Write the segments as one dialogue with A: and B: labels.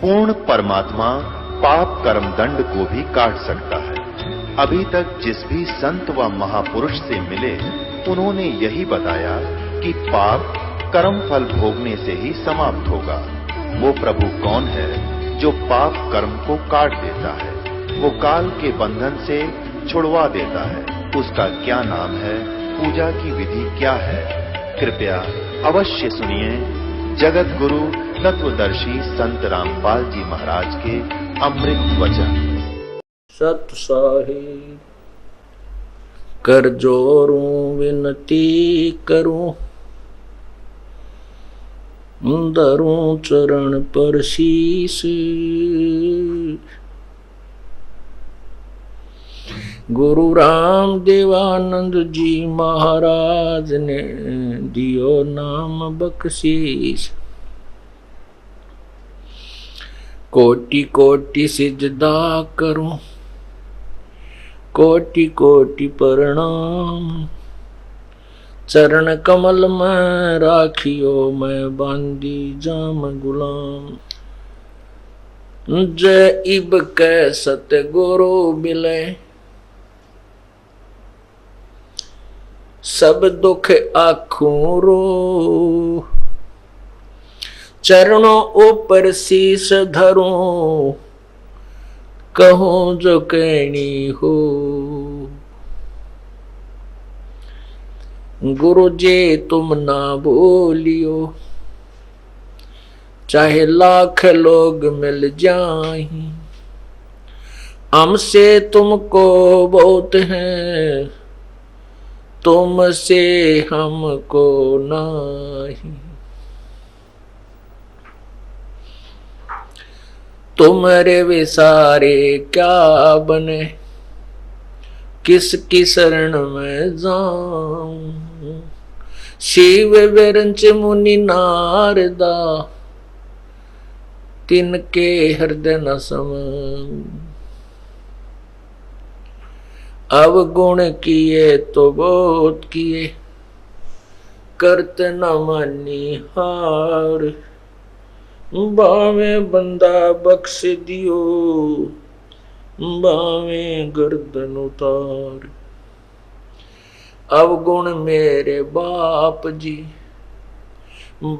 A: पूर्ण परमात्मा पाप कर्म दंड को भी काट सकता है। अभी तक जिस भी संत व महापुरुष से मिले उन्होंने यही बताया कि पाप कर्म फल भोगने से ही समाप्त होगा। वो प्रभु कौन है जो पाप कर्म को काट देता है, वो काल के बंधन से छुड़वा देता है। उसका क्या नाम है, पूजा की विधि क्या है? कृपया अवश्य सुनिए जगत गुरु तत्वदर्शी संत रामपाल जी महाराज के अमृत वचन।
B: सत साहिब कर जोरूं विनती करूं, धरूं चरण पर शीस। गुरु राम देवानंद जी महाराज ने दियो नाम बख्शीश। कोटि कोटि सिजदा करूं, कोटि कोटि प्रणाम। चरण कमल में राखियो मैं बांदी जाम गुलाम। जय इब कै सतगुरु मिले, सब दुख आखूं रो। चरणों ऊपर शीस धरूं, कहूं जो कहनी हो। गुरु जी तुम ना बोलियो, चाहे लाख लोग मिल जाएं। हमसे तुमको बहुत है, तुमसे हमको नहीं। तुम्हारे विसारे क्या बने, किसकी शरण में जाऊं। शिव विरंच मुनि नारदा, तिनके हृदय न समाऊं। अवगुण किए तो बहुत किए, करत न मानी हार। बावे बंदा बख्श दियो, बावे गर्दन उतार। अवगुण मेरे बाप जी,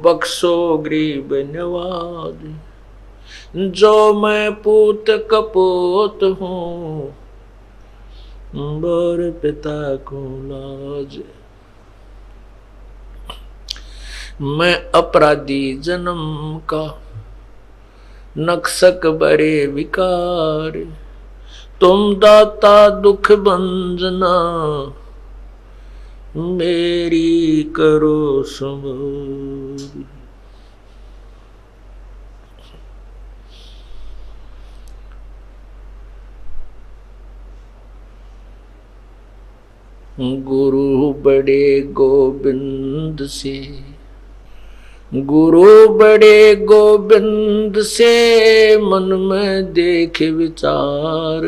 B: बख्शो गरीब नवाज। जो मैं पूत कपूत हूँ, बर पिता को लाज। मैं अपराधी जन्म का, नक्सक बरे विकार। तुम दाता दुख भंजना, मेरी करो संभाल। गुरु बड़े गोबिंद से, गुरु बड़े गोबिंद से। मन में देख विचार,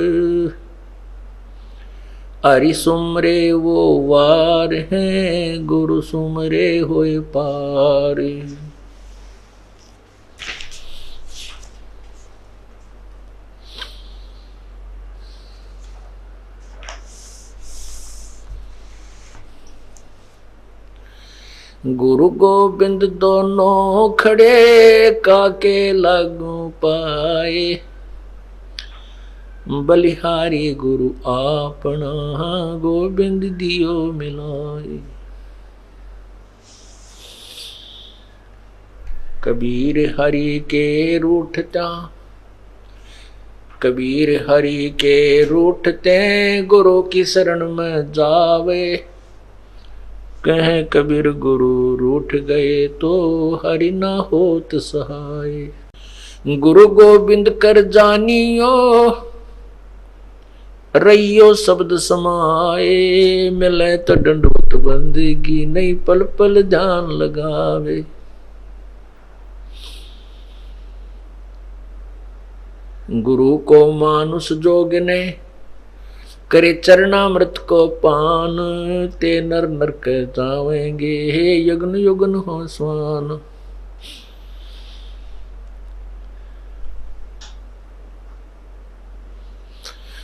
B: हरि सुमरे वो वार हैं, गुरु सुमरे होए पार। गुरु गोबिंद दोनों खड़े, काके लागू पाए। बलिहारी गुरु आपना, गोबिंद दियो मिलाए। कबीर हरि के रूठता, कबीर हरि के रूठते। गुरु की शरण में जावे, कह कबीर गुरु रूठ गए तो हरि न होत सहाय। गुरु गोबिंद कर जानियो, रहियो शब्द समाए। मिले तो दंडवत बंदगी, नहीं पल पल ध्यान लगावे। गुरु को मानुष जोग ने, करे चरणामृत को पान। ते नर नरक जावेंगे, हे यज्ञ युगन हो स्वान।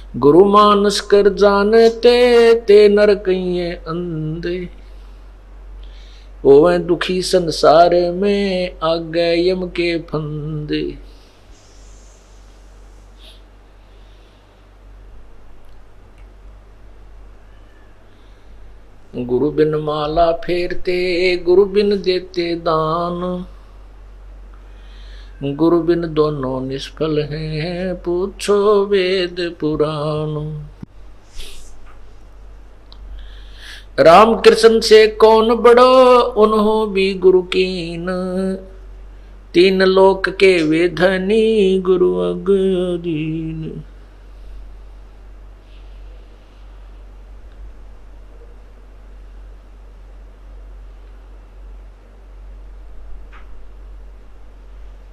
B: गुरु मानस कर जानते ते नर कहिए अंधे, ओवे दुखी संसार में आगे यम के फंदे। गुरु बिन माला फेरते, गुरु बिन देते दान, गुरु बिन दोनों निष्फल हैं, पूछो वेद पुराण। राम कृष्ण से कौन बड़ो, उन्हों भी गुरु कीन, तीन लोक के वे धनी, गुरु अगदीन।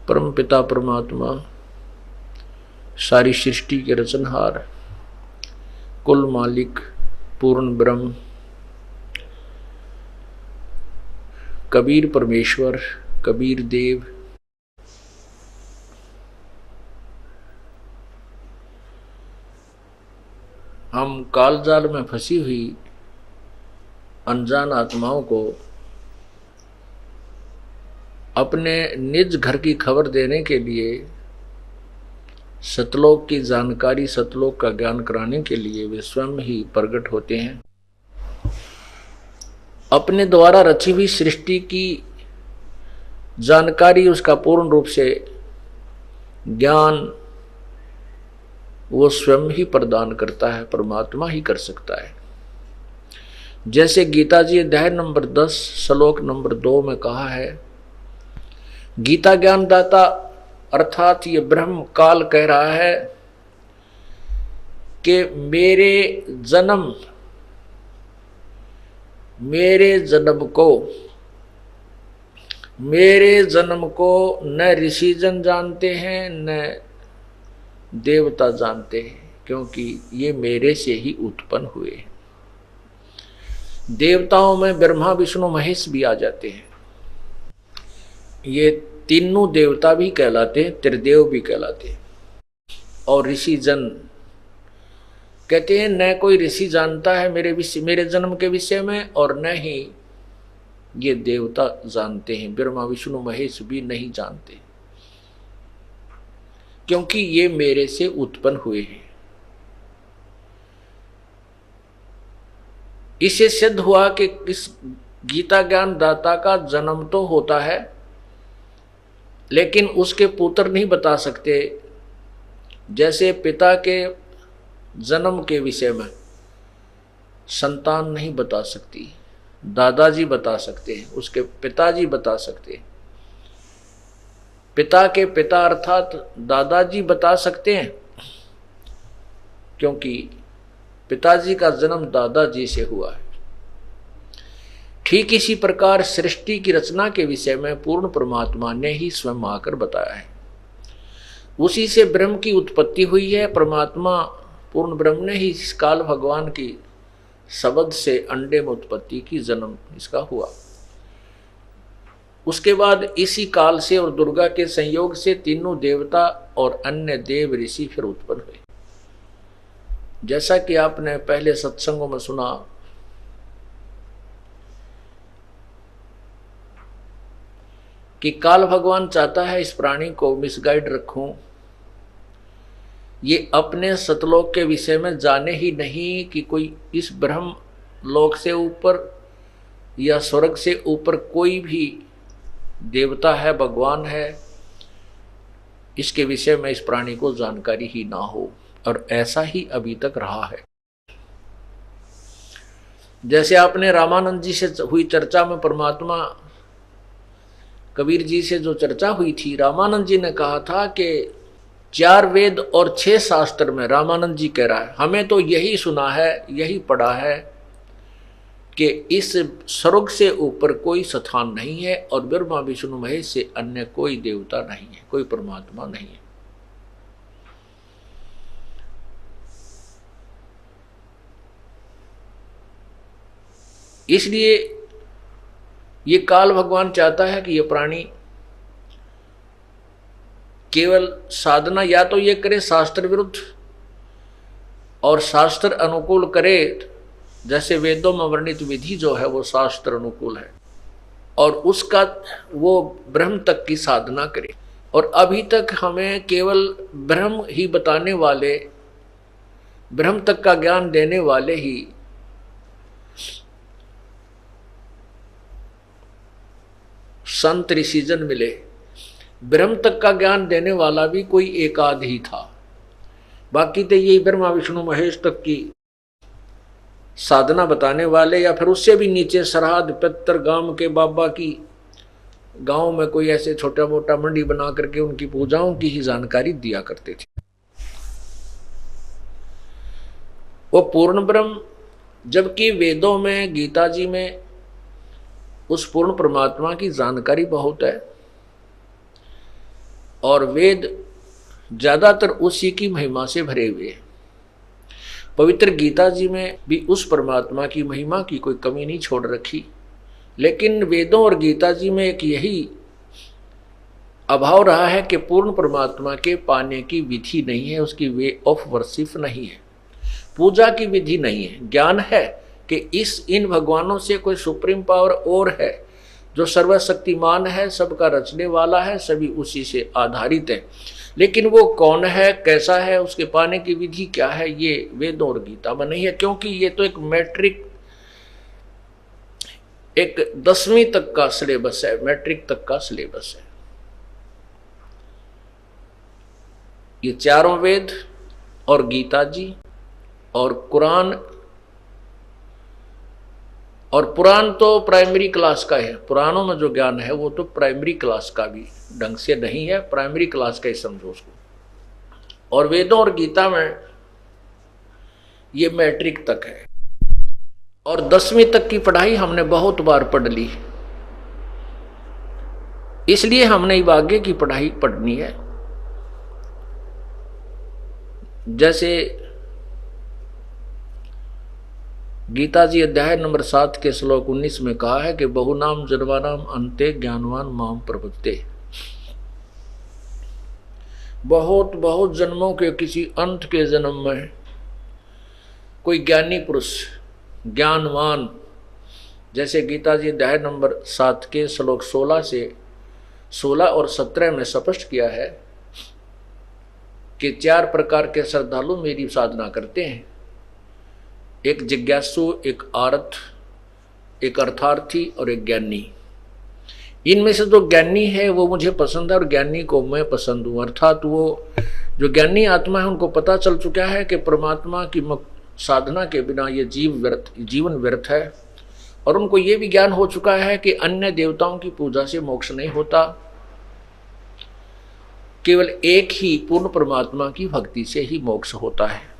B: परम पिता परमात्मा, सारी सृष्टि के रचनहार, कुल मालिक, पूर्ण ब्रह्म, कबीर परमेश्वर, कबीर देव, हम कालजाल में फंसी हुई अनजान आत्माओं को अपने निज घर की खबर देने के लिए, सतलोक की जानकारी, सतलोक का ज्ञान कराने के लिए वे स्वयं ही प्रकट होते हैं। अपने द्वारा रची हुई सृष्टि की जानकारी, उसका पूर्ण रूप से ज्ञान वो स्वयं ही प्रदान करता है, परमात्मा ही कर सकता है। जैसे गीता जी अध्याय नंबर 10 श्लोक नंबर 2 में कहा है, गीता ज्ञानदाता अर्थात ये ब्रह्म काल कह रहा है कि मेरे जन्म को न ऋषि जन जानते हैं न देवता जानते हैं, क्योंकि ये मेरे से ही उत्पन्न हुए। देवताओं में ब्रह्मा विष्णु महेश भी आ जाते हैं। ये तीनों देवता भी कहलाते हैं, त्रिदेव भी कहलाते हैं। और ऋषि जन कहते हैं न कोई ऋषि जानता है मेरे जन्म के विषय में, और न ही ये देवता जानते हैं, ब्रह्मा विष्णु महेश भी नहीं जानते, क्योंकि ये मेरे से उत्पन्न हुए हैं। इससे सिद्ध हुआ कि इस गीता ज्ञान दाता का जन्म तो होता है, लेकिन उसके पुत्र नहीं बता सकते। जैसे पिता के जन्म के विषय में संतान नहीं बता सकती, दादाजी बता सकते हैं, उसके पिताजी बता सकते हैं। पिता के पिता अर्थात दादाजी बता सकते हैं, क्योंकि पिताजी का जन्म दादाजी से हुआ है। ठीक इसी प्रकार सृष्टि की रचना के विषय में पूर्ण परमात्मा ने ही स्वयं आकर बताया है। उसी से ब्रह्म की उत्पत्ति हुई है। परमात्मा पूर्ण ब्रह्म ने ही इस काल भगवान की शब्द से अंडे में उत्पत्ति की, जन्म इसका हुआ। उसके बाद इसी काल से और दुर्गा के संयोग से तीनों देवता और अन्य देव ऋषि फिर उत्पन्न हुए। जैसा कि आपने पहले सत्संगों में सुना कि काल भगवान चाहता है इस प्राणी को मिसगाइड रखूं, ये अपने सतलोक के विषय में जाने ही नहीं कि कोई इस ब्रह्म लोक से ऊपर या स्वर्ग से ऊपर कोई भी देवता है, भगवान है, इसके विषय में इस प्राणी को जानकारी ही ना हो। और ऐसा ही अभी तक रहा है। जैसे आपने रामानंद जी से हुई चर्चा में परमात्मा कबीर जी से जो चर्चा हुई थी, रामानंद जी ने कहा था कि 4 वेद और 6 शास्त्र में, रामानंद जी कह रहा है, हमें तो यही सुना है, यही पढ़ा है कि इस स्वर्ग से ऊपर कोई स्थान नहीं है और ब्रह्मा विष्णु महेश से अन्य कोई देवता नहीं है, कोई परमात्मा नहीं है। इसलिए ये काल भगवान चाहता है कि ये प्राणी केवल साधना या तो ये करे शास्त्र विरुद्ध, और शास्त्र अनुकूल करे, जैसे वेदों में वर्णित विधि जो है वो शास्त्र अनुकूल है, और उसका वो ब्रह्म तक की साधना करे। और अभी तक हमें केवल ब्रह्म ही बताने वाले, ब्रह्म तक का ज्ञान देने वाले ही संत ऋषिजन मिले। ब्रह्म तक का ज्ञान देने वाला भी कोई एक आध ही था, बाकी तो यही ब्रह्मा विष्णु महेश तक की साधना बताने वाले, या फिर उससे भी नीचे सरहद पितर गांव के बाबा की, गांव में कोई ऐसे छोटा मोटा मंडी बना करके उनकी पूजाओं की ही जानकारी दिया करते थे। वो पूर्ण ब्रह्म, जबकि वेदों में, गीता जी में उस पूर्ण परमात्मा की जानकारी बहुत है, और वेद ज्यादातर उसी की महिमा से भरे हुए हैं। पवित्र गीता जी में भी उस परमात्मा की महिमा की कोई कमी नहीं छोड़ रखी, लेकिन वेदों और गीता जी में एक यही अभाव रहा है कि पूर्ण परमात्मा के पाने की विधि नहीं है, उसकी वे ऑफ वर्शिप नहीं है, पूजा की विधि नहीं है। ज्ञान है कि इन भगवानों से कोई सुप्रीम पावर और है जो सर्वशक्तिमान है, सबका रचने वाला है, सभी उसी से आधारित है, लेकिन वो कौन है, कैसा है, उसके पाने की विधि क्या है, ये वेदों और गीता में नहीं है। क्योंकि ये तो एक मैट्रिक, एक 10वीं तक का सिलेबस है, मैट्रिक तक का सिलेबस है। ये चारों वेद और गीता जी और कुरान, और पुराण तो प्राइमरी क्लास का है, पुराणों में जो ज्ञान है वो तो प्राइमरी क्लास का भी ढंग से नहीं है, प्राइमरी क्लास का ही समझो उसको। और वेदों और गीता में ये मैट्रिक तक है, और 10वीं तक की पढ़ाई हमने बहुत बार पढ़ ली, इसलिए हमने अब आगे की पढ़ाई पढ़नी है। जैसे गीता जी अध्याय नंबर 7 के श्लोक 19 में कहा है कि बहुनाम जन्मानाम अंते ज्ञानवान माम प्रपद्ये। बहुत बहुत जन्मों के किसी अंत के जन्म में कोई ज्ञानी पुरुष, ज्ञानवान, जैसे गीता जी अध्याय नंबर 7 के श्लोक 16 और 17 में स्पष्ट किया है कि 4 प्रकार के श्रद्धालु मेरी साधना करते हैं, एक जिज्ञासु, एक आर्थ, एक अर्थार्थी और एक ज्ञानी। इनमें से जो ज्ञानी है वो मुझे पसंद है और ज्ञानी को मैं पसंद हूँ। अर्थात वो जो ज्ञानी आत्मा है उनको पता चल चुका है कि परमात्मा की साधना के बिना ये जीवन व्यर्थ है, और उनको ये भी ज्ञान हो चुका है कि अन्य देवताओं की पूजा से मोक्ष नहीं होता, केवल एक ही पूर्ण परमात्मा की भक्ति से ही मोक्ष होता है।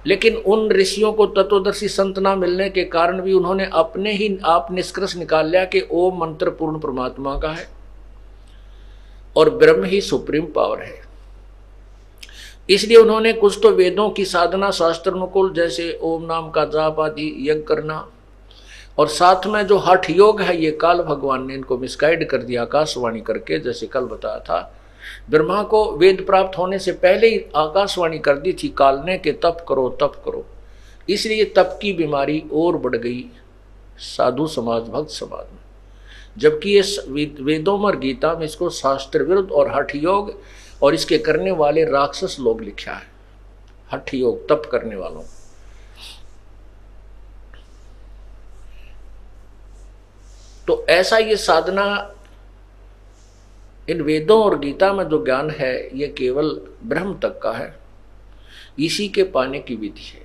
B: लेकिन उन ऋषियों को तत्वदर्शी संत ना मिलने के कारण भी उन्होंने अपने ही आप निष्कर्ष निकाल लिया कि ओम मंत्र पूर्ण परमात्मा का है और ब्रह्म ही सुप्रीम पावर है। इसलिए उन्होंने कुछ तो वेदों की साधना शास्त्र अनुकूल, जैसे ओम नाम का जाप आदि यज्ञ करना, और साथ में जो हठ योग है ये काल भगवान ने इनको मिसगाइड कर दिया आकाशवाणी करके। जैसे कल बताया था, ब्रह्मा को वेद प्राप्त होने से पहले ही आकाशवाणी कर दी थी काल ने कि तप करो तप करो, इसलिए तप की बीमारी और बढ़ गई साधु समाज, भक्त समाज में। जबकि ये वेदों और गीता में इसको शास्त्र विरुद्ध और हठ योग और इसके करने वाले राक्षस लोग लिखा है, हठ योग तप करने वालों। तो ऐसा ये साधना, इन वेदों और गीता में जो ज्ञान है ये केवल ब्रह्म तक का है, इसी के पाने की विधि है।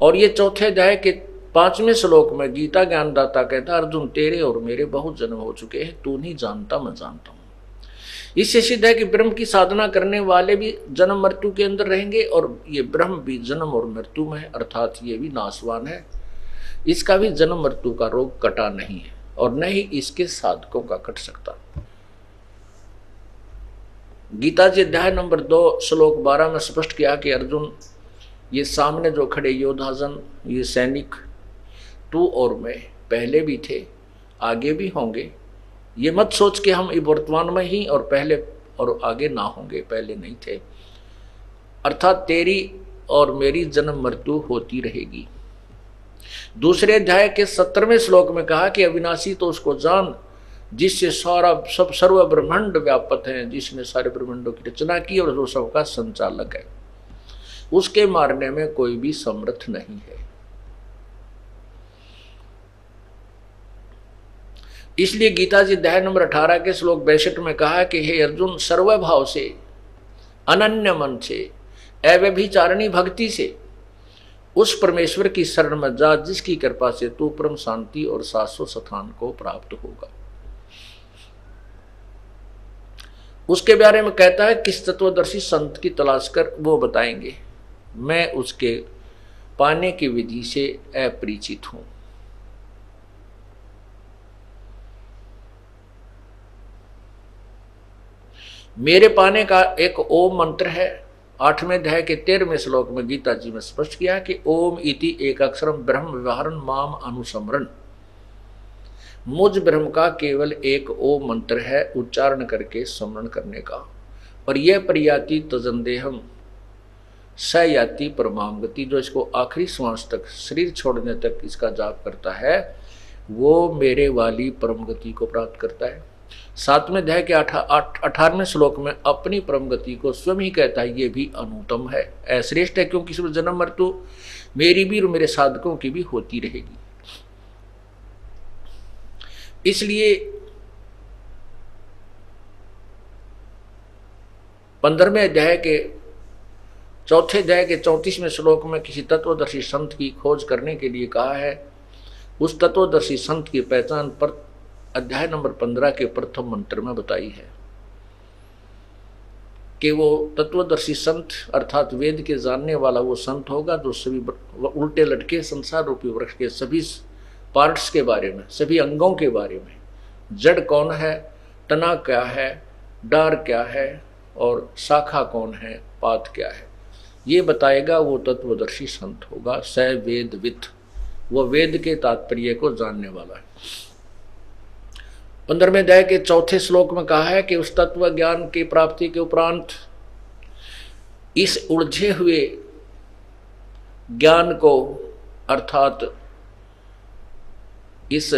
B: और ये चौथे अध्याय के 5वें श्लोक में गीता ज्ञानदाता कहता, अर्जुन तेरे और मेरे बहुत जन्म हो चुके हैं, तू नहीं जानता मैं जानता हूं। इससे सिद्ध है कि ब्रह्म की साधना करने वाले भी जन्म मृत्यु के अंदर रहेंगे, और ये ब्रह्म भी जन्म और मृत्यु में है, अर्थात ये भी नाशवान है, इसका भी जन्म मृत्यु का रोग कटा नहीं है और न ही इसके साधकों का कट सकता। गीता जी अध्याय नंबर 2 श्लोक 12 में स्पष्ट किया कि अर्जुन, ये सामने जो खड़े योद्धाजन, ये सैनिक, तू और मैं पहले भी थे, आगे भी होंगे। ये मत सोच के हम वर्तमान में ही और पहले और आगे ना होंगे, पहले नहीं थे। अर्थात तेरी और मेरी जन्म मृत्यु होती रहेगी। दूसरे अध्याय के 17वें श्लोक में कहा कि अविनाशी तो उसको जान जिससे सारा सब सर्व ब्रह्मांड व्यापक है, जिसने सारे ब्रह्मांडों की रचना की और जो सबका संचालक है, उसके मारने में कोई भी समर्थ नहीं है। इसलिए गीता जी अध्याय नंबर 18 के श्लोक 62 में कहा कि हे अर्जुन, सर्वभाव से, अनन्य मन से, अव्यभिचारिणी भक्ति से उस परमेश्वर की शरण में जा जिसकी कृपा से तू परम शांति और शाश्वत स्थान को प्राप्त होगा। उसके बारे में कहता है किस तत्वदर्शी संत की तलाश कर, वो बताएंगे, मैं उसके पाने की विधि से अपरिचित हूं। मेरे पाने का एक ओम मंत्र है। 8वें अध्याय के 13वें श्लोक में गीता जी में स्पष्ट किया कि ओम इति एक अक्षरम ब्रह्म व्यवहारन माम अनुसमरण। मुझ ब्रह्म का केवल एक ओम मंत्र है, उच्चारण करके स्मरण करने का। और यह परियाति तजंदेहम स याति परमाम गति, जो इसको आखिरी श्वास तक, शरीर छोड़ने तक इसका जाप करता है, वो मेरे वाली परम गति को प्राप्त करता है। 7वें अध्याय के 18वें श्लोक में अपनी परम गति को स्वयं ही कहता है, ये भी अनुत्तम है, अश्रेष्ठ है, क्योंकि इसमें जन्म मृत्यु मेरी भी और मेरे साधकों की भी होती रहेगी। इसलिए 15वें अध्याय के 4थे अध्याय के 34वें श्लोक में किसी तत्वदर्शी संत की खोज करने के लिए कहा है। उस तत्वदर्शी संत की पहचान पर अध्याय नंबर 15 के प्रथम मंत्र में बताई है कि वो तत्वदर्शी संत अर्थात वेद के जानने वाला वो संत होगा जो सभी उल्टे लटके संसार रूपी वृक्ष के सभी पार्ट्स के बारे में, सभी अंगों के बारे में, जड़ कौन है, तना क्या है, डार क्या है और शाखा कौन है, पात क्या है, ये बताएगा। वो तत्वदर्शी संत होगा। स वेदवित्, वो वेद के तात्पर्य को जानने वाला है। 15वें अध्याय के 4थे श्लोक में कहा है कि उस तत्व ज्ञान की प्राप्ति के उपरांत इस उलझे हुए ज्ञान को अर्थात इस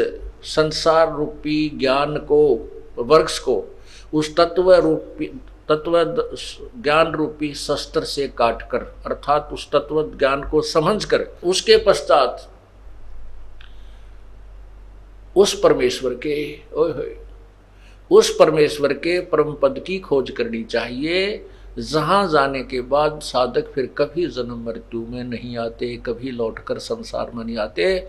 B: संसार रूपी ज्ञान को, वृक्ष को, उस तत्व ज्ञान रूपी शस्त्र से काटकर अर्थात उस तत्व ज्ञान को समझकर उसके पश्चात उस परमेश्वर के परम पद की खोज करनी चाहिए, जहां जाने के बाद साधक फिर कभी जन्म मृत्यु में नहीं आते, कभी लौटकर संसार में नहीं आते,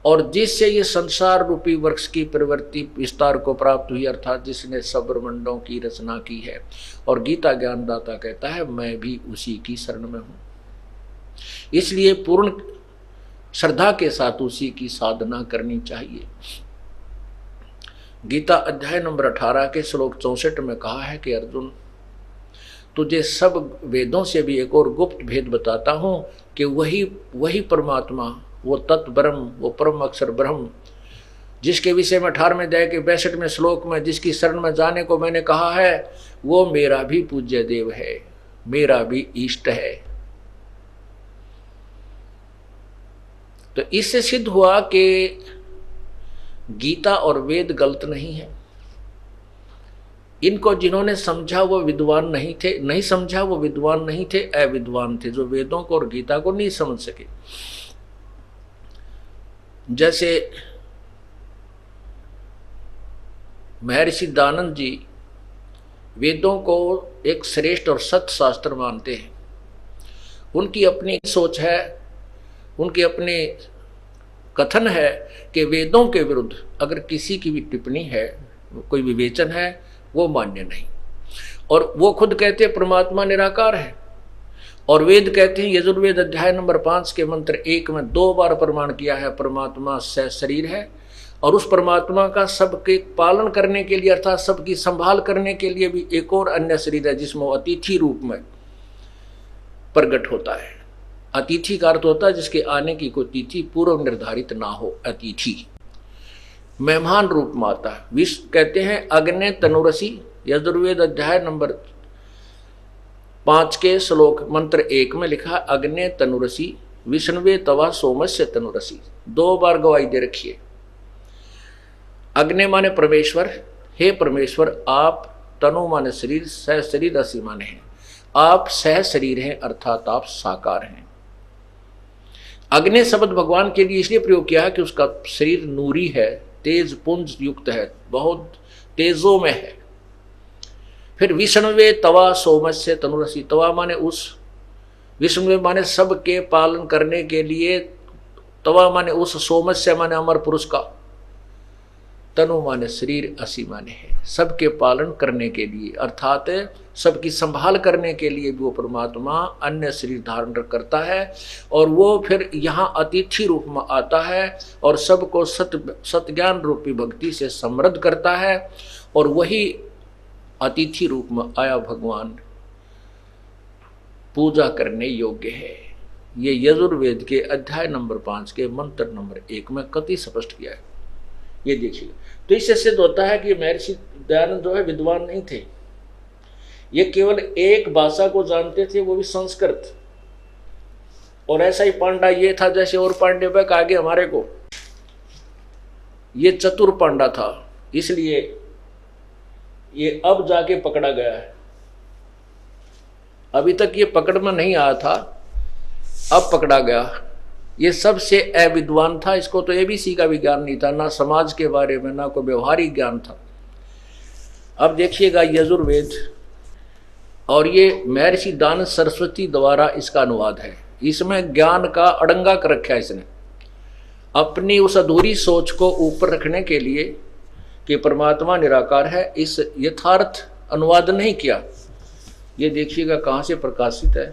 B: और जिससे ये संसार रूपी वृक्ष की प्रवृत्ति विस्तार को प्राप्त हुई, अर्थात जिसने सब ब्रह्मांडों की रचना की है। और गीता ज्ञानदाता कहता है मैं भी उसी की शरण में हूं, इसलिए पूर्ण श्रद्धा के साथ उसी की साधना करनी चाहिए। गीता अध्याय नंबर 18 के श्लोक 64 में कहा है कि अर्जुन, तुझे सब वेदों से भी एक और गुप्त भेद बताता हूं कि वही परमात्मा, वो तत्व ब्रह्म, वो परम अक्षर ब्रह्म, जिसके विषय में 18वें अध्याय के 62वें श्लोक में जिसकी शरण में जाने को मैंने कहा है, वो मेरा भी पूज्य देव है, मेरा भी इष्ट है। तो इससे सिद्ध हुआ कि गीता और वेद गलत नहीं है। इनको जिन्होंने समझा वो विद्वान नहीं थे, नहीं समझा वो विद्वान नहीं थे, अविद्वान थे, जो वेदों को और गीता को नहीं समझ सके। जैसे महर्षि दानंद जी वेदों को एक श्रेष्ठ और सत्य शास्त्र मानते हैं। उनकी अपनी सोच है, उनके अपने कथन है कि वेदों के विरुद्ध अगर किसी की भी टिप्पणी है, कोई विवेचन है, वो मान्य नहीं। और वो खुद कहते हैं परमात्मा निराकार है, और वेद कहते हैं, यजुर्वेद अध्याय नंबर 5 के मंत्र 1 में 2 बार प्रमाण किया है परमात्मा से शरीर है, और उस परमात्मा का सबके पालन करने के लिए अर्थात सबकी संभाल करने के लिए भी एक और अन्य शरीर है जिसमें अतिथि रूप में प्रकट होता है। अतिथि का अर्थ होता है जिसके आने की कोई तिथि पूर्व निर्धारित ना हो, अतिथि। मेहमान रूप में आता है। विश्व कहते हैं अग्नि तनुरसी, यजुर्वेद अध्याय नंबर 5 के श्लोक मंत्र 1 में लिखा अग्ने तनुरसी विष्णुवे तवा सोमस्य तनुरसी, 2 बार गवाही दे रखी है। अग्नि माने परमेश्वर, हे परमेश्वर आप तनु माने शरीर, सह शरीर असी माने हैं, आप सह शरीर हैं अर्थात आप साकार हैं। अग्नि शब्द भगवान के लिए इसलिए प्रयोग किया है कि उसका शरीर नूरी है, तेज पुंज युक्त है, बहुत तेजों में है। फिर विष्णुवे तवा सोमस्य तनुरसी, तवा माने उस, विष्णुवे माने सबके पालन करने के लिए, तवा माने उस, सोमस्य माने अमर पुरुष का, तनु माने शरीर, असी माने है सबके पालन करने के लिए अर्थात सबकी संभाल करने के लिए भी वो परमात्मा अन्य शरीर धारण करता है और वो फिर यहाँ अतिथि रूप में आता है और सबको सत्ज्ञान रूपी भक्ति से समृद्ध करता है। और वही अतिथि रूप में आया भगवान पूजा करने योग्य है। ये यजुर्वेद के अध्याय नंबर 5 के मंत्र नंबर 1 में कति स्पष्ट किया है। ये देखिए, तो इससे सिद्ध होता है कि महर्षि दयानंद जो है विद्वान नहीं थे, ये केवल एक भाषा को जानते थे, वो भी संस्कृत। और ऐसा ही पांडा ये था जैसे और पांडे बैक आगे हमारे को, ये चतुर पांडा था, इसलिए ये अब जाके पकड़ा गया है। अभी तक ये पकड़ में नहीं आया था, अब पकड़ा गया। ये सबसे अविद्वान था, इसको तो एबीसी का भी ज्ञान नहीं था, ना समाज के बारे में ना कोई व्यवहारिक ज्ञान था। अब देखिएगा यजुर्वेद, और ये महर्षि दानव सरस्वती द्वारा इसका अनुवाद है। इसमें ज्ञान का अड़ंगा कर रखा है इसने, अपनी उस अधूरी सोच को ऊपर रखने के लिए कि परमात्मा निराकार है, इस यथार्थ अनुवाद नहीं किया। ये देखिएगा कहाँ से प्रकाशित है।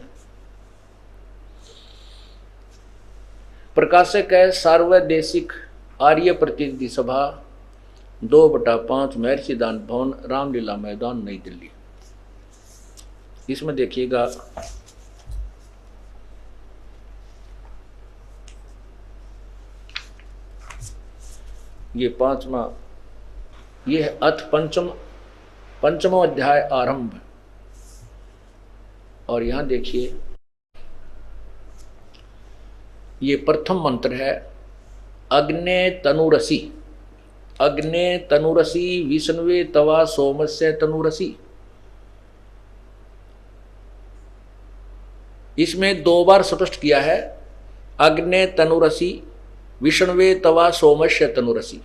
B: प्रकाशक है सार्वदेशिक आर्य प्रतिनिधि सभा 2/5 महर्षि दान भवन, रामलीला मैदान, नई दिल्ली। इसमें देखिएगा ये 5वां, ये है अथ पंचमो अध्याय आरंभ। और यहां देखिए ये प्रथम मंत्र है अग्ने तनुरसी, अग्ने तनुरसी विष्णुवे तवा सोमस्य तनुरसी। इसमें 2 बार स्पष्ट किया है अग्ने तनुरसी विष्णुवे तवा सोमस्य तनुरसी।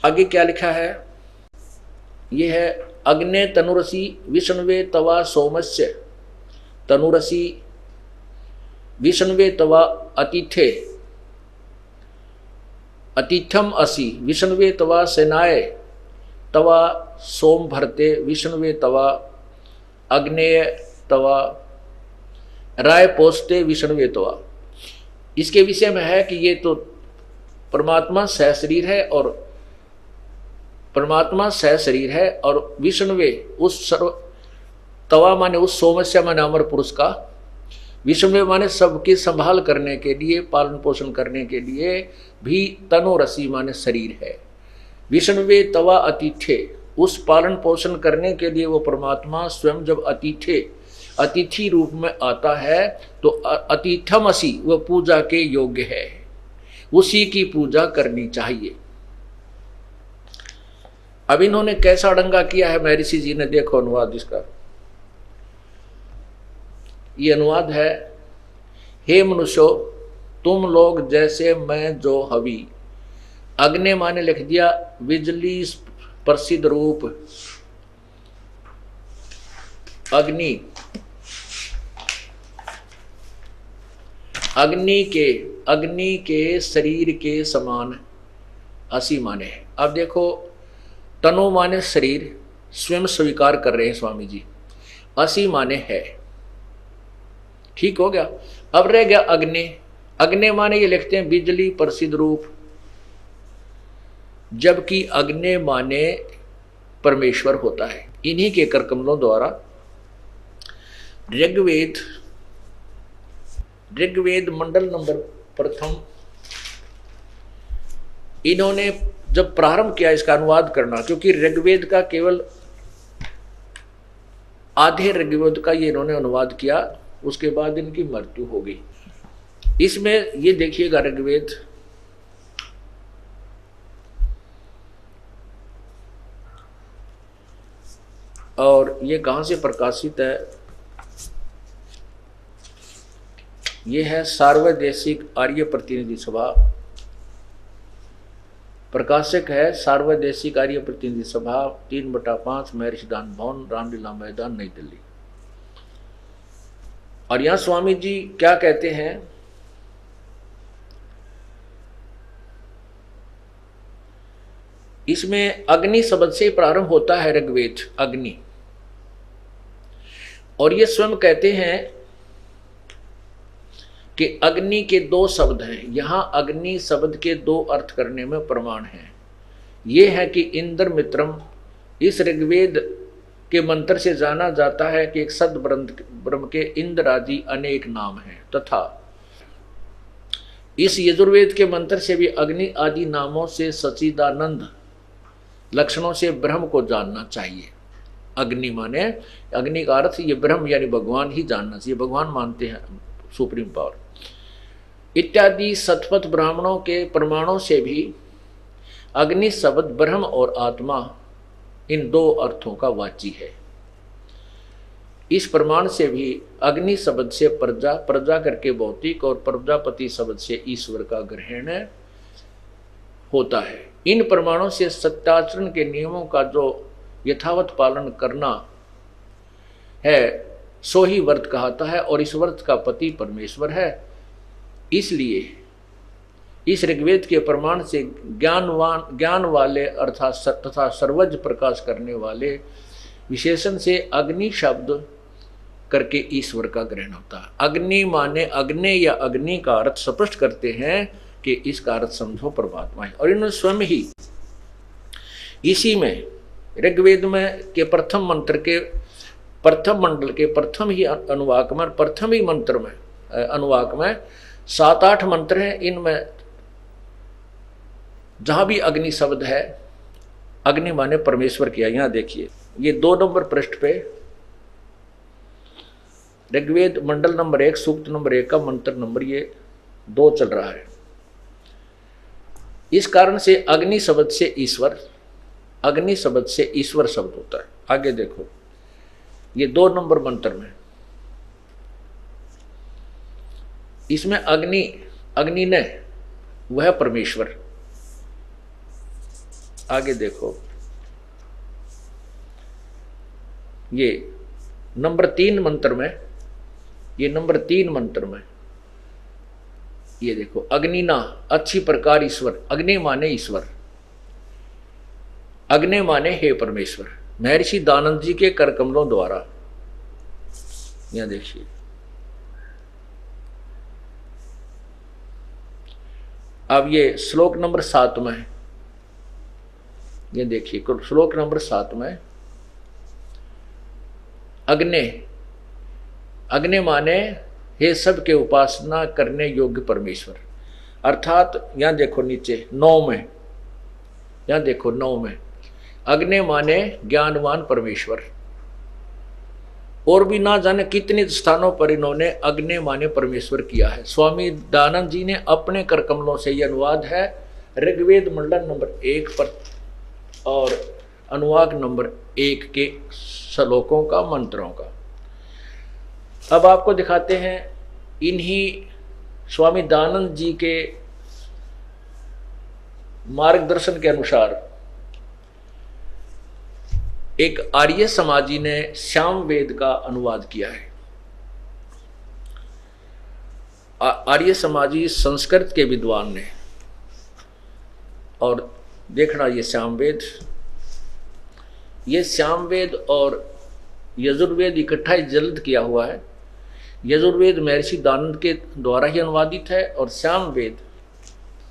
B: आगे क्या लिखा है, यह है अग्ने तनुरसी विष्णुवे तवा सोमस्य तनुरसी विष्णुवे तवा अतिथे अतिथ्यम असि विष्णुवे तवा सेनाए तवा सोम भरते विष्णुवे तवा अग्नेय तवा राय पोस्ते विष्णुवे तवा। इसके विषय में है कि ये तो परमात्मा सह शरीर है और परमात्मा सह शरीर है और विष्णुवे उस सर्व, तवा माने उस सोमस्य माने अमर पुरुष का, विष्णुवे माने सबकी संभाल करने के लिए, पालन पोषण करने के लिए भी, तनुरसी माने शरीर है। विष्णुवे तवा अतिथे, उस पालन पोषण करने के लिए वो परमात्मा स्वयं जब अतिथि रूप में आता है तो अतिथमसी, वह पूजा के योग्य है, उसी की पूजा करनी चाहिए। अब इन्होंने कैसा अड़ंगा किया है महर्षि जी ने, देखो अनुवाद इसका। ये अनुवाद है, हे मनुष्यो तुम लोग जैसे मैं जो हवि, अग्नि माने लिख दिया बिजली प्रसिद्ध रूप, अग्नि, अग्नि के शरीर के समान असी माने है। अब देखो तनु माने शरीर स्वयं स्वीकार कर रहे हैं स्वामी जी, असी माने है, ठीक हो गया। अब रह गया अग्नि, अग्नि माने ये लिखते हैं बिजली प्रसिद्ध रूप, जबकि अग्नि माने परमेश्वर होता है। इन्हीं के कर कमलों द्वारा ऋग्वेद मंडल नंबर 1 इन्होंने जब प्रारंभ किया इसका अनुवाद करना, क्योंकि ऋग्वेद का केवल आधे ऋग्वेद का ये इन्होंने अनुवाद किया, उसके बाद इनकी मृत्यु हो गई। इसमें ये देखिएगा ऋग्वेद और ये कहाँ से प्रकाशित है, ये है सार्वदेशिक आर्य प्रतिनिधि सभा, प्रकाशक है सार्वदेशिक आर्य प्रतिनिधि सभा 3/5 महर्षि दान भवन, रामलीला मैदान, नई दिल्ली। और यहां स्वामी जी क्या कहते हैं, इसमें अग्नि शब्द से प्रारंभ होता है ऋग्वेद, अग्नि। और ये स्वयं कहते हैं कि अग्नि के 2 शब्द हैं। यहां अग्नि शब्द के 2 अर्थ करने में प्रमाण है। ये है कि इंद्र मित्रम इस ऋग्वेद के मंत्र से जाना जाता है कि एक सद ब्रह्म के इंद्र आदि अनेक नाम हैं, तथा इस यजुर्वेद के मंत्र से भी अग्नि आदि नामों से सच्चिदानंद लक्षणों से ब्रह्म को जानना चाहिए। अग्नि माने, अग्नि का अर्थ ये ब्रह्म यानी भगवान ही जानना चाहिए, भगवान मानते हैं सुप्रीम पावर इत्यादि। सतपथ ब्राह्मणों के प्रमाणों से भी अग्नि शब्द ब्रह्म और आत्मा इन 2 अर्थों का वाची है। इस प्रमाण से भी अग्नि शब्द से प्रजा, प्रजा करके भौतिक, और प्रजापति शब्द से ईश्वर का ग्रहण होता है। इन प्रमाणों से सत्याचरण के नियमों का जो यथावत पालन करना है सो ही व्रत कहता है, और इस व्रत का पति परमेश्वर है। इसलिए इस ऋग्वेद के प्रमाण से ज्ञान वाले अर्थात तथा सर्वज्ञ प्रकाश करने वाले विशेषण से अग्नि शब्द करके ईश्वर का ग्रहण होता है। अग्नि माने अग्नि या अग्नि का अर्थ स्पष्ट करते हैं कि इसका अर्थ समझो परमात्मा है। और इन्होंने स्वयं ही इसी में ऋग्वेद में के प्रथम मंत्र के प्रथम मंडल के प्रथम ही अनुवाक में, प्रथम ही मंत्र में अनुवाक में 7-8 मंत्र हैं। इनमें जहां भी अग्नि शब्द है, अग्नि माने परमेश्वर किया। यहां देखिए ये 2 नंबर पृष्ठ पे ऋग्वेद मंडल नंबर 1 सूक्त नंबर 1 का मंत्र नंबर ये 2 चल रहा है। इस कारण से अग्नि शब्द से ईश्वर, अग्नि शब्द से ईश्वर शब्द होता है। आगे देखो ये 2 नंबर मंत्र में इसमें अग्नि ने वह परमेश्वर। आगे देखो ये नंबर 3 मंत्र में, ये नंबर 3 मंत्र में ये देखो अग्निना अच्छी प्रकार ईश्वर। अग्नि माने ईश्वर, अग्नि माने हे परमेश्वर, महर्षि दानंद जी के कर कमलों द्वारा। यहां देखिए अब ये श्लोक नंबर 7 में, ये देखिए श्लोक नंबर 7 में अग्नि माने हे सब के उपासना करने योग्य परमेश्वर। अर्थात यहां देखो नीचे 9 में, यहां देखो 9 में अग्नि माने ज्ञानवान परमेश्वर। और भी ना जाने कितने स्थानों पर इन्होंने अग्नि माने परमेश्वर किया है। स्वामी दानंद जी ने अपने कर कमलों से यह अनुवाद है ऋग्वेद मंडल नंबर 1 पर और अनुवाद नंबर 1 के श्लोकों का, मंत्रों का। अब आपको दिखाते हैं इन्हीं स्वामी दानंद जी के मार्गदर्शन के अनुसार एक आर्य समाजी ने श्याम वेद का अनुवाद किया है। आर्य समाजी संस्कृत के विद्वान ने, और देखना ये श्याम वेद और यजुर्वेद इकट्ठा ही जल्द किया हुआ है। यजुर्वेद महर्षि दानंद के द्वारा ही अनुवादित है और श्याम वेद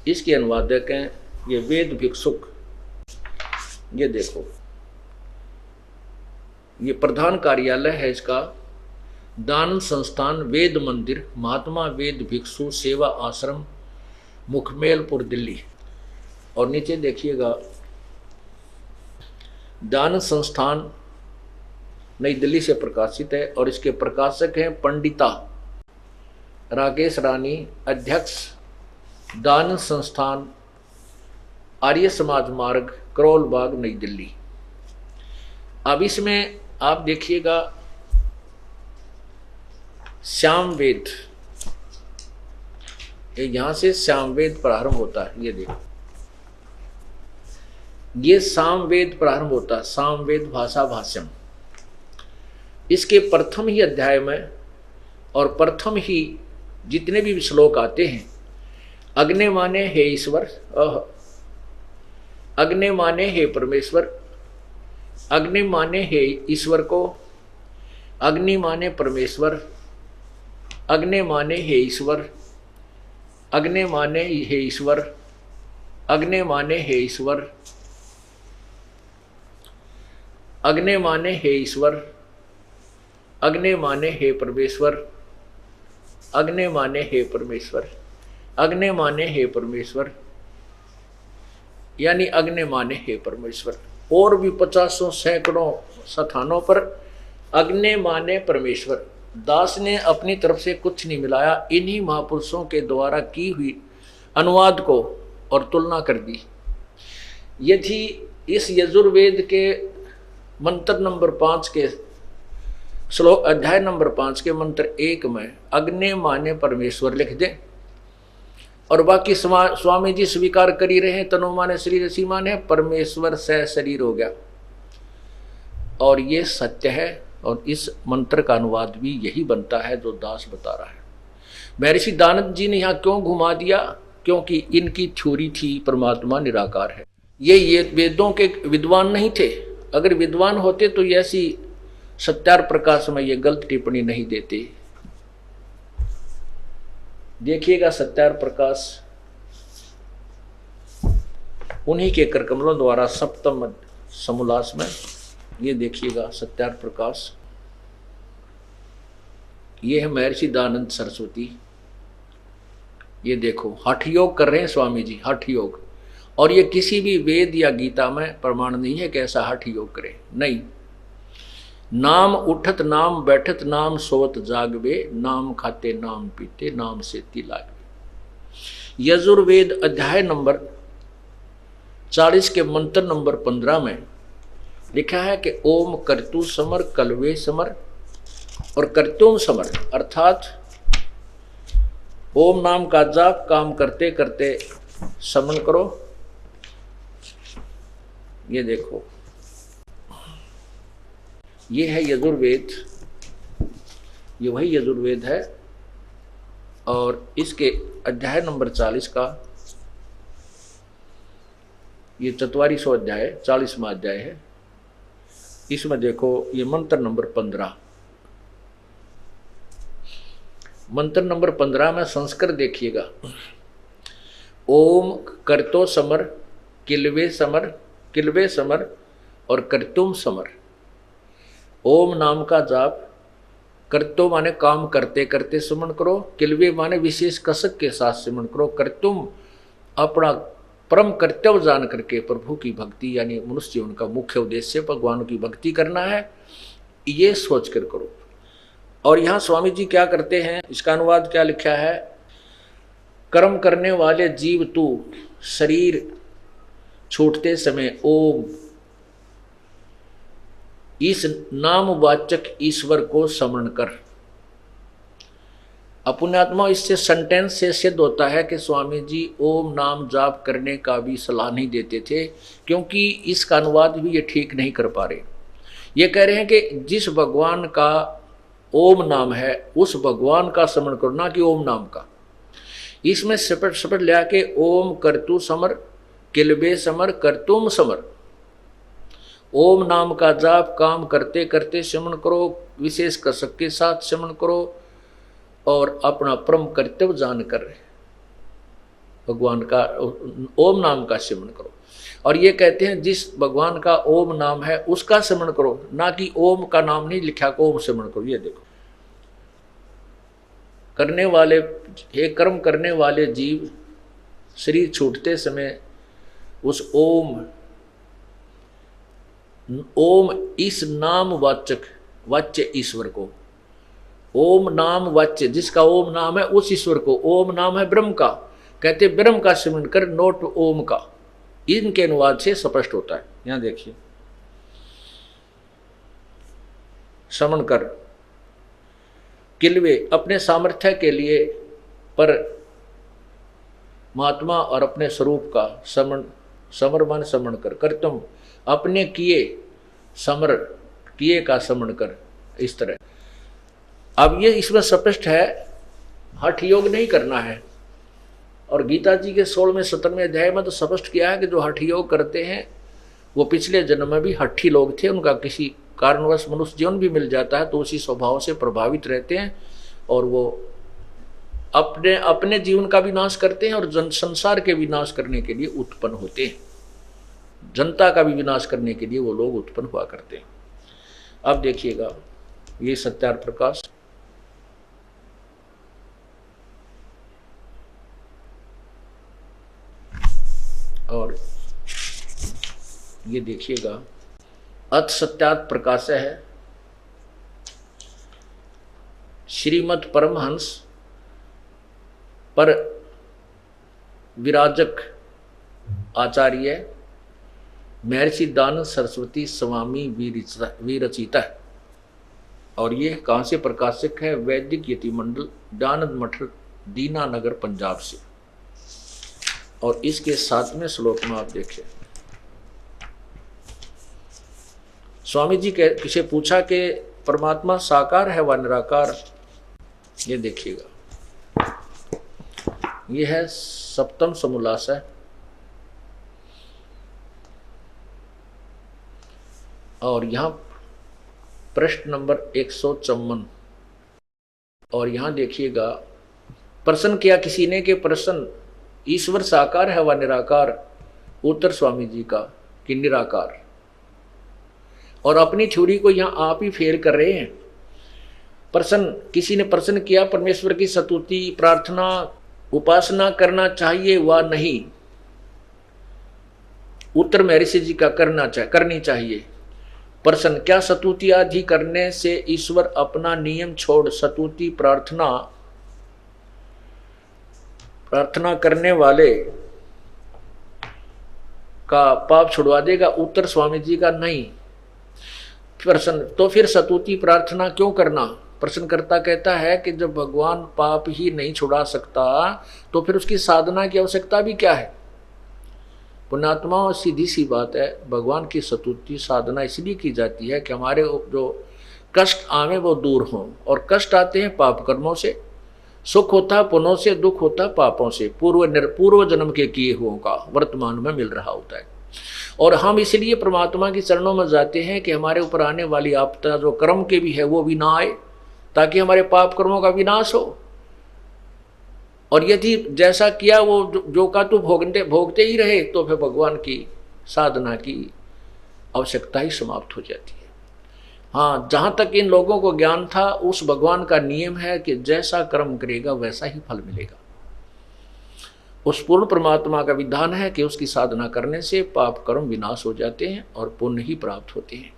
B: इसके अनुवादक हैं ये वेद भिक्षुक। ये देखो ये प्रधान कार्यालय है इसका, दान संस्थान वेद मंदिर महात्मा वेद भिक्षु सेवा आश्रम मुखमेलपुर दिल्ली। और नीचे देखिएगा दान संस्थान नई दिल्ली से प्रकाशित है और इसके प्रकाशक हैं पंडिता राकेश रानी, अध्यक्ष दान संस्थान आर्य समाज मार्ग, करोल बाग, नई दिल्ली। अब इसमें आप देखिएगा श्याम वेद, यहां से श्याम वेद प्रारंभ होता है। ये देखो, ये साम वेद प्रारंभ होता है, साम वेद भाषा भाष्यम। इसके प्रथम ही अध्याय में और प्रथम ही जितने भी श्लोक आते हैं, अग्नि माने हे ईश्वर, अग्नि माने हे परमेश्वर, अग्नि माने हे ईश्वर को, अग्नि माने परमेश्वर, अग्नि माने हे ईश्वर, अग्नि माने हे ईश्वर, अग्नि माने हे ईश्वर, अग्नि माने हे ईश्वर, अग्नि माने हे परमेश्वर, अग्नि माने हे परमेश्वर, अग्नि माने हे परमेश्वर, यानी अग्नि माने हे परमेश्वर। और भी 50 सैकड़ों स्थानों पर अग्नि माने परमेश्वर। दास ने अपनी तरफ से कुछ नहीं मिलाया, इन्हीं महापुरुषों के द्वारा की हुई अनुवाद को और तुलना कर दी। यदि इस यजुर्वेद के मंत्र नंबर 5 के श्लोक अध्याय नंबर 5 के मंत्र 1 में अग्नि माने परमेश्वर लिख दें और बाकी स्वामी जी स्वीकार कर ही रहे हैं, तनु माने शरीर, सी माने परमेश्वर से शरीर हो गया, और ये सत्य है। और इस मंत्र का अनुवाद भी यही बनता है जो दास बता रहा है। महर्षि दानंद जी ने यहाँ क्यों घुमा दिया? क्योंकि इनकी थ्योरी थी परमात्मा निराकार है। ये वेदों के विद्वान नहीं थे। अगर विद्वान होते तो ऐसी सत्यार प्रकाश में ये गलत टिप्पणी नहीं देते। देखिएगा सत्यार प्रकाश उन्हीं के करकमलों द्वारा सप्तम समोल्लास में, ये देखिएगा सत्यार प्रकाश, ये है महर्षि दयानंद सरस्वती। ये देखो हठ योग कर रहे हैं स्वामी जी, हठ योग। और ये किसी भी वेद या गीता में प्रमाण नहीं है कि ऐसा हठ योग करे, नहीं। नाम उठत नाम बैठत नाम सोत जागवे, नाम खाते नाम पीते नाम से लागवे। यजुर्वेद अध्याय नंबर 40 के मंत्र नंबर 15 में लिखा है कि ओम कर्तु समर कलवे समर और कर्तुम समर, अर्थात ओम नाम का जाप काम करते करते समन करो। ये देखो, ये है यजुर्वेद, ये वही यजुर्वेद है और इसके अध्याय नंबर 40 का ये 44वां अध्याय, 40वां अध्याय है। इसमें देखो ये मंत्र नंबर 15, मंत्र नंबर 15 में संस्कृत देखिएगा। ओम कर्तो समर किलवे समर, किलवे समर और कर्तुम समर। ओम नाम का जाप, कर्तो माने काम करते करते सुमन करो, किलवे माने विशेष कसक के साथ सुमन करो, कर्तुम अपना परम कर्तव्य जान करके प्रभु की भक्ति, यानी मनुष्य जीवन का मुख्य उद्देश्य भगवान की भक्ति करना है, ये सोच कर करो। और यहाँ स्वामी जी क्या करते हैं, इसका अनुवाद क्या लिखा है? कर्म करने वाले जीव तू शरीर छूटते समय ओम इस नामवाचक ईश्वर को स्मरण कर। अपुण्यात्मा इससे सेंटेंस से सिद्ध होता है कि स्वामी जी ओम नाम जाप करने का भी सलाह नहीं देते थे, क्योंकि इसका अनुवाद भी ये ठीक नहीं कर पा रहे। ये कह रहे हैं कि जिस भगवान का ओम नाम है उस भगवान का स्मरण करो, ना कि ओम नाम का। इसमें सपट लिया के ओम कर्तु समर किलबे समर कर्तुम समर। ओम नाम का जाप काम करते करते स्मरण करो, विशेष कसक के साथ स्मरण करो और अपना परम कर्तव्य जानकर भगवान का ओम नाम का स्मरण करो। और ये कहते हैं जिस भगवान का ओम नाम है उसका स्मरण करो, ना कि ओम का नाम नहीं लिखा को ओम स्मरण करो। ये देखो, करने वाले हे कर्म करने वाले जीव शरीर छूटते समय उस ओम इस नामवाचक वाच्य ईश्वर को। ओम नाम वाच्य, जिसका ओम नाम है उस ईश्वर को। ओम नाम है ब्रह्म का, कहते ब्रह्म का सिमरन कर, नोट ओम का। इनके अनुवाद से स्पष्ट होता है। यहां देखिए, श्रवण कर किलवे अपने सामर्थ्य के लिए पर महात्मा और अपने स्वरूप का समर्पण समरण कर तुम अपने किए समर किए का समरण कर। इस तरह अब ये इसमें स्पष्ट है, हठ योग नहीं करना है। और गीता जी के 16वें 17वें अध्याय में तो स्पष्ट किया है कि जो हठ योग करते हैं वो पिछले जन्म में भी हठी लोग थे, उनका किसी कारणवश मनुष्य जीवन भी मिल जाता है तो उसी स्वभाव से प्रभावित रहते हैं और वो अपने अपने जीवन का विनाश करते हैं और जन संसार के विनाश करने के लिए उत्पन्न होते हैं। जनता का भी विनाश करने के लिए वो लोग उत्पन्न हुआ करते हैं। अब देखिएगा ये सत्यार्थ प्रकाश, और ये देखिएगा अथ सत्यार्थ प्रकाश है। श्रीमद् परमहंस पर विराजक आचार्य महर्षि दानंद सरस्वती स्वामी विरचिता है। और ये कहाँ से प्रकाशक है? वैदिक यति मंडल, दानंद मठ, दीनानगर, पंजाब से। और इसके 7वें श्लोक में आप देखिए, स्वामी जी किसे पूछा कि परमात्मा साकार है व निराकार? ये देखिएगा, ये है 7वां समोल्लास। और यहाँ प्रश्न नंबर 154। और यहाँ देखिएगा, प्रश्न किया किसी ने कि प्रश्न ईश्वर साकार है व निराकार? उत्तर स्वामी जी का कि निराकार। और अपनी थ्योरी को यहाँ आप ही फेल कर रहे हैं। प्रश्न किसी ने प्रश्न किया परमेश्वर की स्तुति प्रार्थना उपासना करना चाहिए व नहीं? उत्तर महर्षि जी का करनी चाहिए। प्रश्न क्या स्तुति आदि करने से ईश्वर अपना नियम छोड़ स्तुति प्रार्थना करने वाले का पाप छुड़वा देगा? उत्तर स्वामी जी का नहीं। प्रश्न तो फिर स्तुति प्रार्थना क्यों करना? प्रश्नकर्ता कहता है कि जब भगवान पाप ही नहीं छुड़ा सकता तो फिर उसकी साधना की आवश्यकता भी क्या है? पुण्यात्मा, सीधी सी बात है, भगवान की स्तुति साधना इसलिए की जाती है कि हमारे जो कष्ट आवे वो दूर हों। और कष्ट आते हैं पाप कर्मों से, सुख होता पुण्यों से, दुख होता पापों से, पूर्व जन्म के किए हुओं का वर्तमान में मिल रहा होता है। और हम इसलिए परमात्मा की चरणों में जाते हैं कि हमारे ऊपर आने वाली आपदा जो कर्म के भी है वो भी ना आए, ताकि हमारे पाप कर्मों का विनाश हो। और यदि जैसा किया वो जो का तो भोगते ही रहे तो फिर भगवान की साधना की आवश्यकता ही समाप्त हो जाती है। हाँ, जहाँ तक इन लोगों को ज्ञान था, उस भगवान का नियम है कि जैसा कर्म करेगा वैसा ही फल मिलेगा। उस पूर्ण परमात्मा का विधान है कि उसकी साधना करने से पाप कर्म विनाश हो जाते हैं और पुण्य ही प्राप्त होते हैं।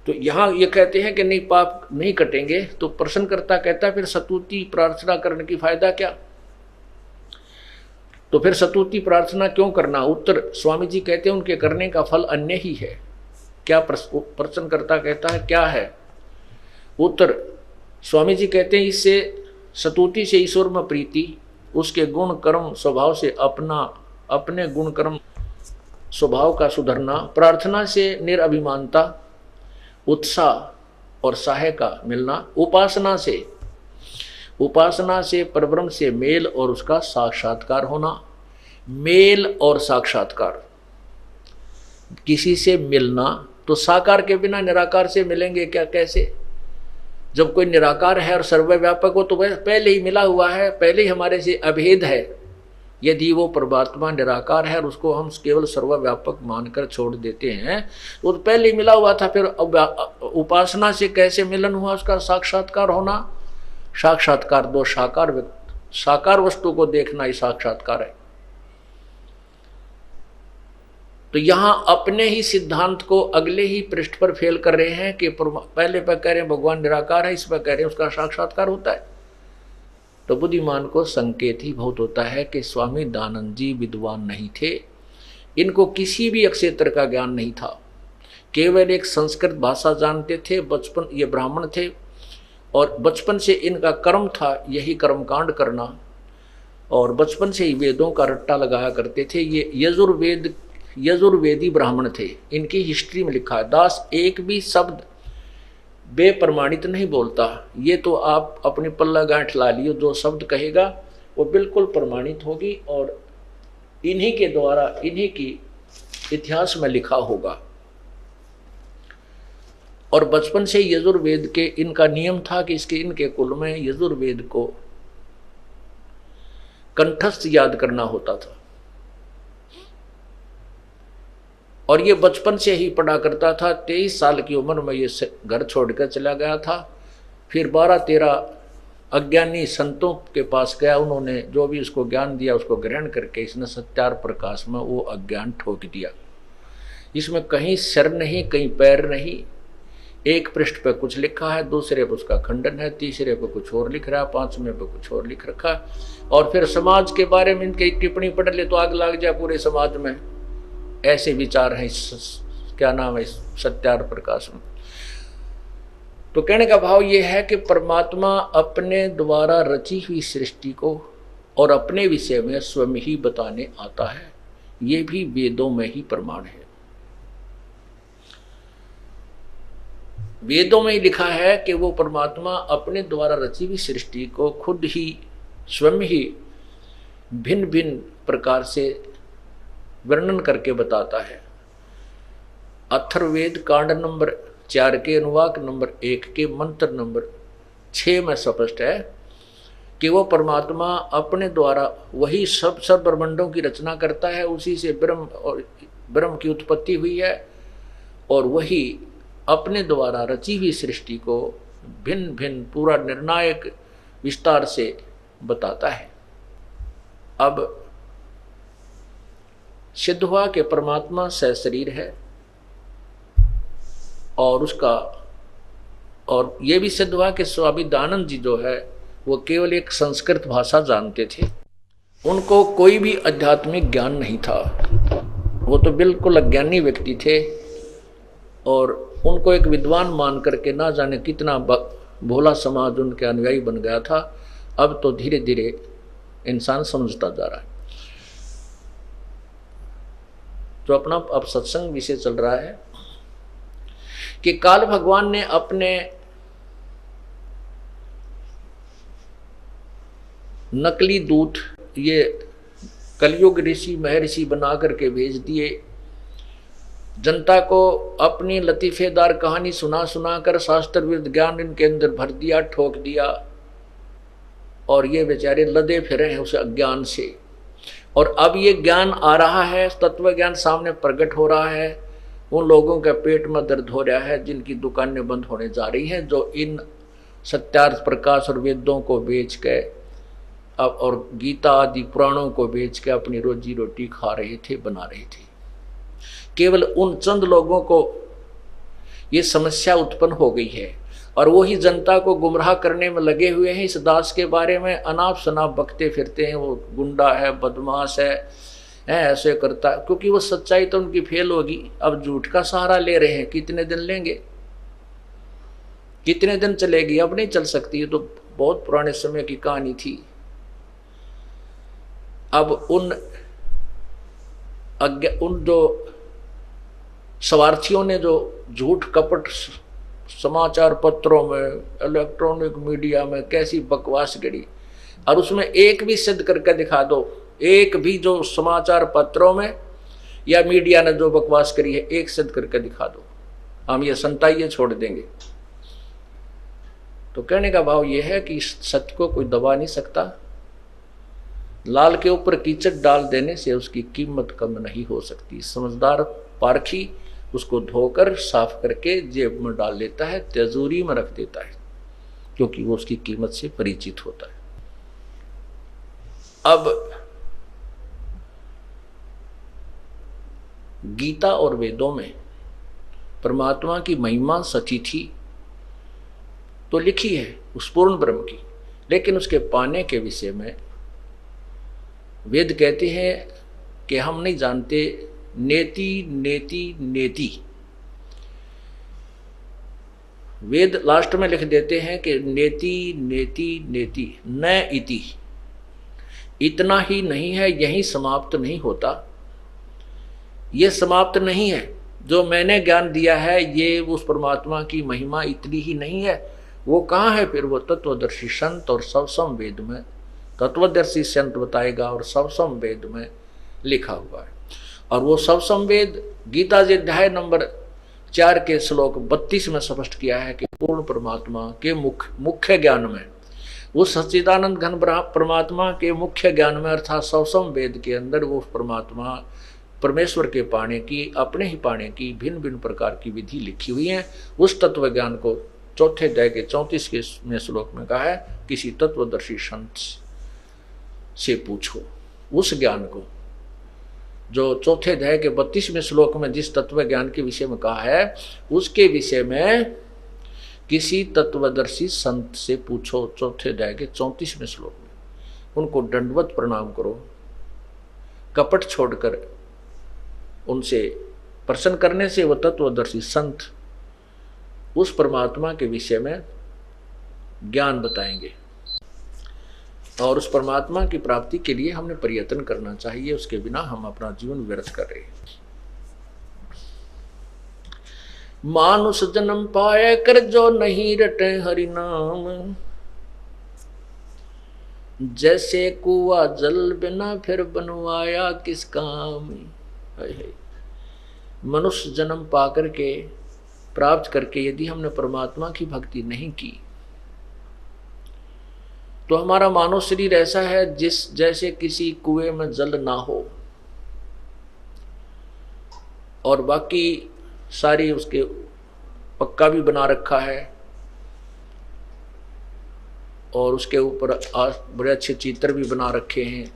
B: तो यहाँ ये कहते हैं कि नहीं, पाप नहीं कटेंगे। तो प्रश्नकर्ता कहता है फिर स्तुति प्रार्थना करने की फायदा क्या? तो फिर स्तुति प्रार्थना क्यों करना? उत्तर स्वामी जी कहते हैं उनके करने का फल अन्य ही है। क्या? प्रश्नकर्ता कहता है क्या है? उत्तर स्वामी जी कहते हैं इससे स्तुति से ईश्वर में प्रीति, उसके गुण कर्म स्वभाव से अपने गुण कर्म स्वभाव का सुधरना, प्रार्थना से निरअभिमानता उत्साह और सहाय का मिलना, उपासना से परब्रह्म से मेल और उसका साक्षात्कार होना। मेल और साक्षात्कार, किसी से मिलना तो साकार के बिना निराकार से मिलेंगे क्या? कैसे? जब कोई निराकार है और सर्वव्यापक हो तो वह पहले ही मिला हुआ है, पहले ही हमारे से अभेद है। यदि वो परमात्मा निराकार है और उसको हम केवल सर्वव्यापक मानकर छोड़ देते हैं तो पहले ही मिला हुआ था। फिर उपासना से कैसे मिलन हुआ? उसका साक्षात्कार होना। साक्षात्कार दो साकार वस्तु को देखना ही साक्षात्कार है। तो यहां अपने ही सिद्धांत को अगले ही पृष्ठ पर फेल कर रहे हैं कि पहले पर कह रहे हैं भगवान निराकार है, इस पर कह रहे हैं उसका साक्षात्कार होता है। तो बुद्धिमान को संकेत ही बहुत होता है कि स्वामी दयानंद जी विद्वान नहीं थे, इनको किसी भी क्षेत्र का ज्ञान नहीं था, केवल एक संस्कृत भाषा जानते थे। बचपन ये ब्राह्मण थे और बचपन से इनका कर्म था यही कर्मकांड करना, और बचपन से ही वेदों का रट्टा लगाया करते थे। ये यजुर्वेदी ब्राह्मण थे, इनकी हिस्ट्री में लिखा है। दास एक भी शब्द बेप्रमाणित नहीं बोलता, ये तो आप अपनी पल्ला गांठ ला लियो, जो शब्द कहेगा वो बिल्कुल प्रमाणित होगी और इन्हीं के द्वारा इन्हीं की इतिहास में लिखा होगा। और बचपन से यजुर्वेद के इनका नियम था कि इनके कुल में यजुर्वेद को कंठस्थ याद करना होता था, और ये बचपन से ही पढ़ा करता था। 23 साल की उम्र में ये घर छोड़कर चला गया था। फिर 12-13 अज्ञानी संतों के पास गया, उन्होंने जो भी उसको ज्ञान दिया उसको ग्रहण करके इसने सत्यार प्रकाश में वो अज्ञान ठोक दिया। इसमें कहीं सिर नहीं, कहीं पैर नहीं, एक पृष्ठ पे कुछ लिखा है, दूसरे पे उसका खंडन है, तीसरे पे कुछ और लिख रहा है, 5वें पे कुछ और लिख रखा है। और फिर समाज के बारे में इनकी टिप्पणी पढ़ ले तो आग लग जाए पूरे समाज में, ऐसे विचार हैं क्या नाम है सत्यार प्रकाश में। तो कहने का भाव ये है कि परमात्मा अपने द्वारा रची हुई सृष्टि को और अपने विषय में स्वयं ही बताने आता है, ये भी वेदों में ही प्रमाण है। वेदों में ही लिखा है कि वो परमात्मा अपने द्वारा रची हुई सृष्टि को खुद ही स्वयं ही भिन्न भिन्न प्रकार से वर्णन करके बताता है। अथर्ववेद कांड नंबर 4 के अनुवाक नंबर 1 के मंत्र नंबर 6 में स्पष्ट है कि वो परमात्मा अपने द्वारा वही सब ब्रह्मांडों की रचना करता है, उसी से ब्रह्म की उत्पत्ति हुई है, और वही अपने द्वारा रची हुई सृष्टि को भिन्न भिन्न पूरा निर्णायक विस्तार से बताता है। अब सिद्ध हुआ कि परमात्मा सशरीर है, और ये भी सिद्ध हुआ कि स्वामी दयानंद जी जो है वो केवल एक संस्कृत भाषा जानते थे, उनको कोई भी आध्यात्मिक ज्ञान नहीं था, वो तो बिल्कुल अज्ञानी व्यक्ति थे, और उनको एक विद्वान मान करके ना जाने कितना भोला समाज उनके अनुयायी बन गया था। अब तो धीरे धीरे इंसान समझता जा रहा है। जो अपना अब सत्संग विषय चल रहा है कि काल भगवान ने अपने नकली दूत ये कलयुग ऋषि महर्षि बना करके भेज दिए, जनता को अपनी लतीफेदार कहानी सुना सुना कर शास्त्र विरुद्ध ज्ञान इनके अंदर भर दिया, ठोक दिया, और ये बेचारे लदे फिरे हैं उस अज्ञान से। और अब ये ज्ञान आ रहा है, तत्व ज्ञान सामने प्रकट हो रहा है, उन लोगों के पेट में दर्द हो रहा है जिनकी दुकानें बंद होने जा रही हैं, जो इन सत्यार्थ प्रकाश और वेदों को बेच के और गीता आदि पुराणों को बेच के अपनी रोजी रोटी खा रहे थे, बना रहे थे। केवल उन चंद लोगों को ये समस्या उत्पन्न हो गई है, और वही जनता को गुमराह करने में लगे हुए हैं। इस दास के बारे में अनाप शनाप बकते फिरते हैं, वो गुंडा है, बदमाश है, ऐसे करता है, क्योंकि वो सच्चाई तो उनकी फेल होगी। अब झूठ का सहारा ले रहे हैं, कितने दिन लेंगे, कितने दिन चलेगी, अब नहीं चल सकती। ये तो बहुत पुराने समय की कहानी थी। अब उन जो स्वार्थियों ने जो झूठ कपट समाचार पत्रों में, इलेक्ट्रॉनिक मीडिया में कैसी बकवास गढ़ी, और उसमें एक भी सिद्ध करके दिखा दो, एक भी जो समाचार पत्रों में या मीडिया ने जो बकवास करी है, एक सिद्ध करके दिखा दो, हम ये संताइए छोड़ देंगे। तो कहने का भाव यह है कि सत्य को कोई दबा नहीं सकता। लाल के ऊपर कीचड़ डाल देने से उसकी कीमत कम नहीं हो सकती। समझदार पारखी उसको धोकर साफ करके जेब में डाल लेता है, तिजोरी में रख देता है, क्योंकि वो उसकी कीमत से परिचित होता है। अब गीता और वेदों में परमात्मा की महिमा सची थी तो लिखी है उस पूर्ण ब्रह्म की, लेकिन उसके पाने के विषय में वेद कहते हैं कि हम नहीं जानते। नेति नेति नेति, वेद लास्ट में लिख देते हैं कि नेति नेति नेति न इति, इतना ही नहीं है, यही समाप्त नहीं होता। ये समाप्त नहीं है, जो मैंने ज्ञान दिया है ये उस परमात्मा की महिमा इतनी ही नहीं है। वो कहाँ है फिर? वो तत्वदर्शी संत और सवसम वेद में तत्वदर्शी संत बताएगा और सवसम वेद में लिखा हुआ है। और वो सवसम वेद गीता जी अध्याय नंबर 4 के श्लोक 32 में स्पष्ट किया है कि पूर्ण परमात्मा के मुख्य ज्ञान में, उस सच्चिदानंद घन परमात्मा के मुख्य ज्ञान में अर्थात सवसम वेद के अंदर वो परमात्मा परमेश्वर के पाने की, अपने ही पाने की भिन्न भिन्न प्रकार की विधि लिखी हुई है। उस तत्व ज्ञान को चौथे अध्याय के 34वें श्लोक में कहा है, किसी तत्वदर्शी संत से पूछो। उस ज्ञान को जो चौथे अध्याय के 32वें श्लोक में जिस तत्व ज्ञान के विषय में कहा है, उसके विषय में किसी तत्वदर्शी संत से पूछो। चौथे अध्याय के 34वें श्लोक में उनको दंडवत प्रणाम करो, कपट छोड़कर उनसे प्रसन्न करने से वह तत्वदर्शी संत उस परमात्मा के विषय में ज्ञान बताएंगे। और उस परमात्मा की प्राप्ति के लिए हमने प्रयत्न करना चाहिए, उसके बिना हम अपना जीवन व्यर्थ कर रहे हैं। मानुष जन्म पाए कर जो नहीं रटे हरि नाम, जैसे कुआ जल बिना फिर बनवाया किस काम। मनुष्य जन्म पाकर के प्राप्त करके यदि हमने परमात्मा की भक्ति नहीं की तो हमारा मानव शरीर ऐसा है जैसे किसी कुएं में जल ना हो और बाकी सारी उसके पक्का भी बना रखा है और उसके ऊपर बड़े अच्छे चित्र भी बना रखे हैं,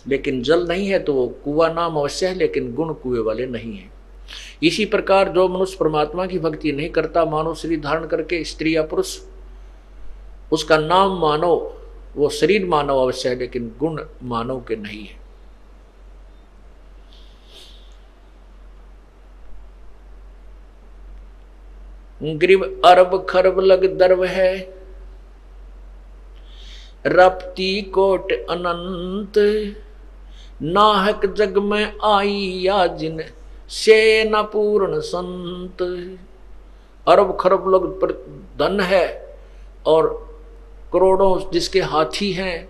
B: लेकिन जल नहीं है तो वो कुआं नाम अवश्य है, लेकिन गुण कुएं वाले नहीं है। इसी प्रकार जो मनुष्य परमात्मा की भक्ति नहीं करता, मानव शरीर धारण करके स्त्री या पुरुष, उसका नाम मानव, वो शरीर मानव अवश्य है लेकिन गुण मानव के नहीं है। ग्रीव अरब खरब लग दर्व है, रपती कोट अनंत, नाहक जग में आई या जिन से न पूर्ण संत। अरब खरब लोग धन है और करोड़ों जिसके हाथी हैं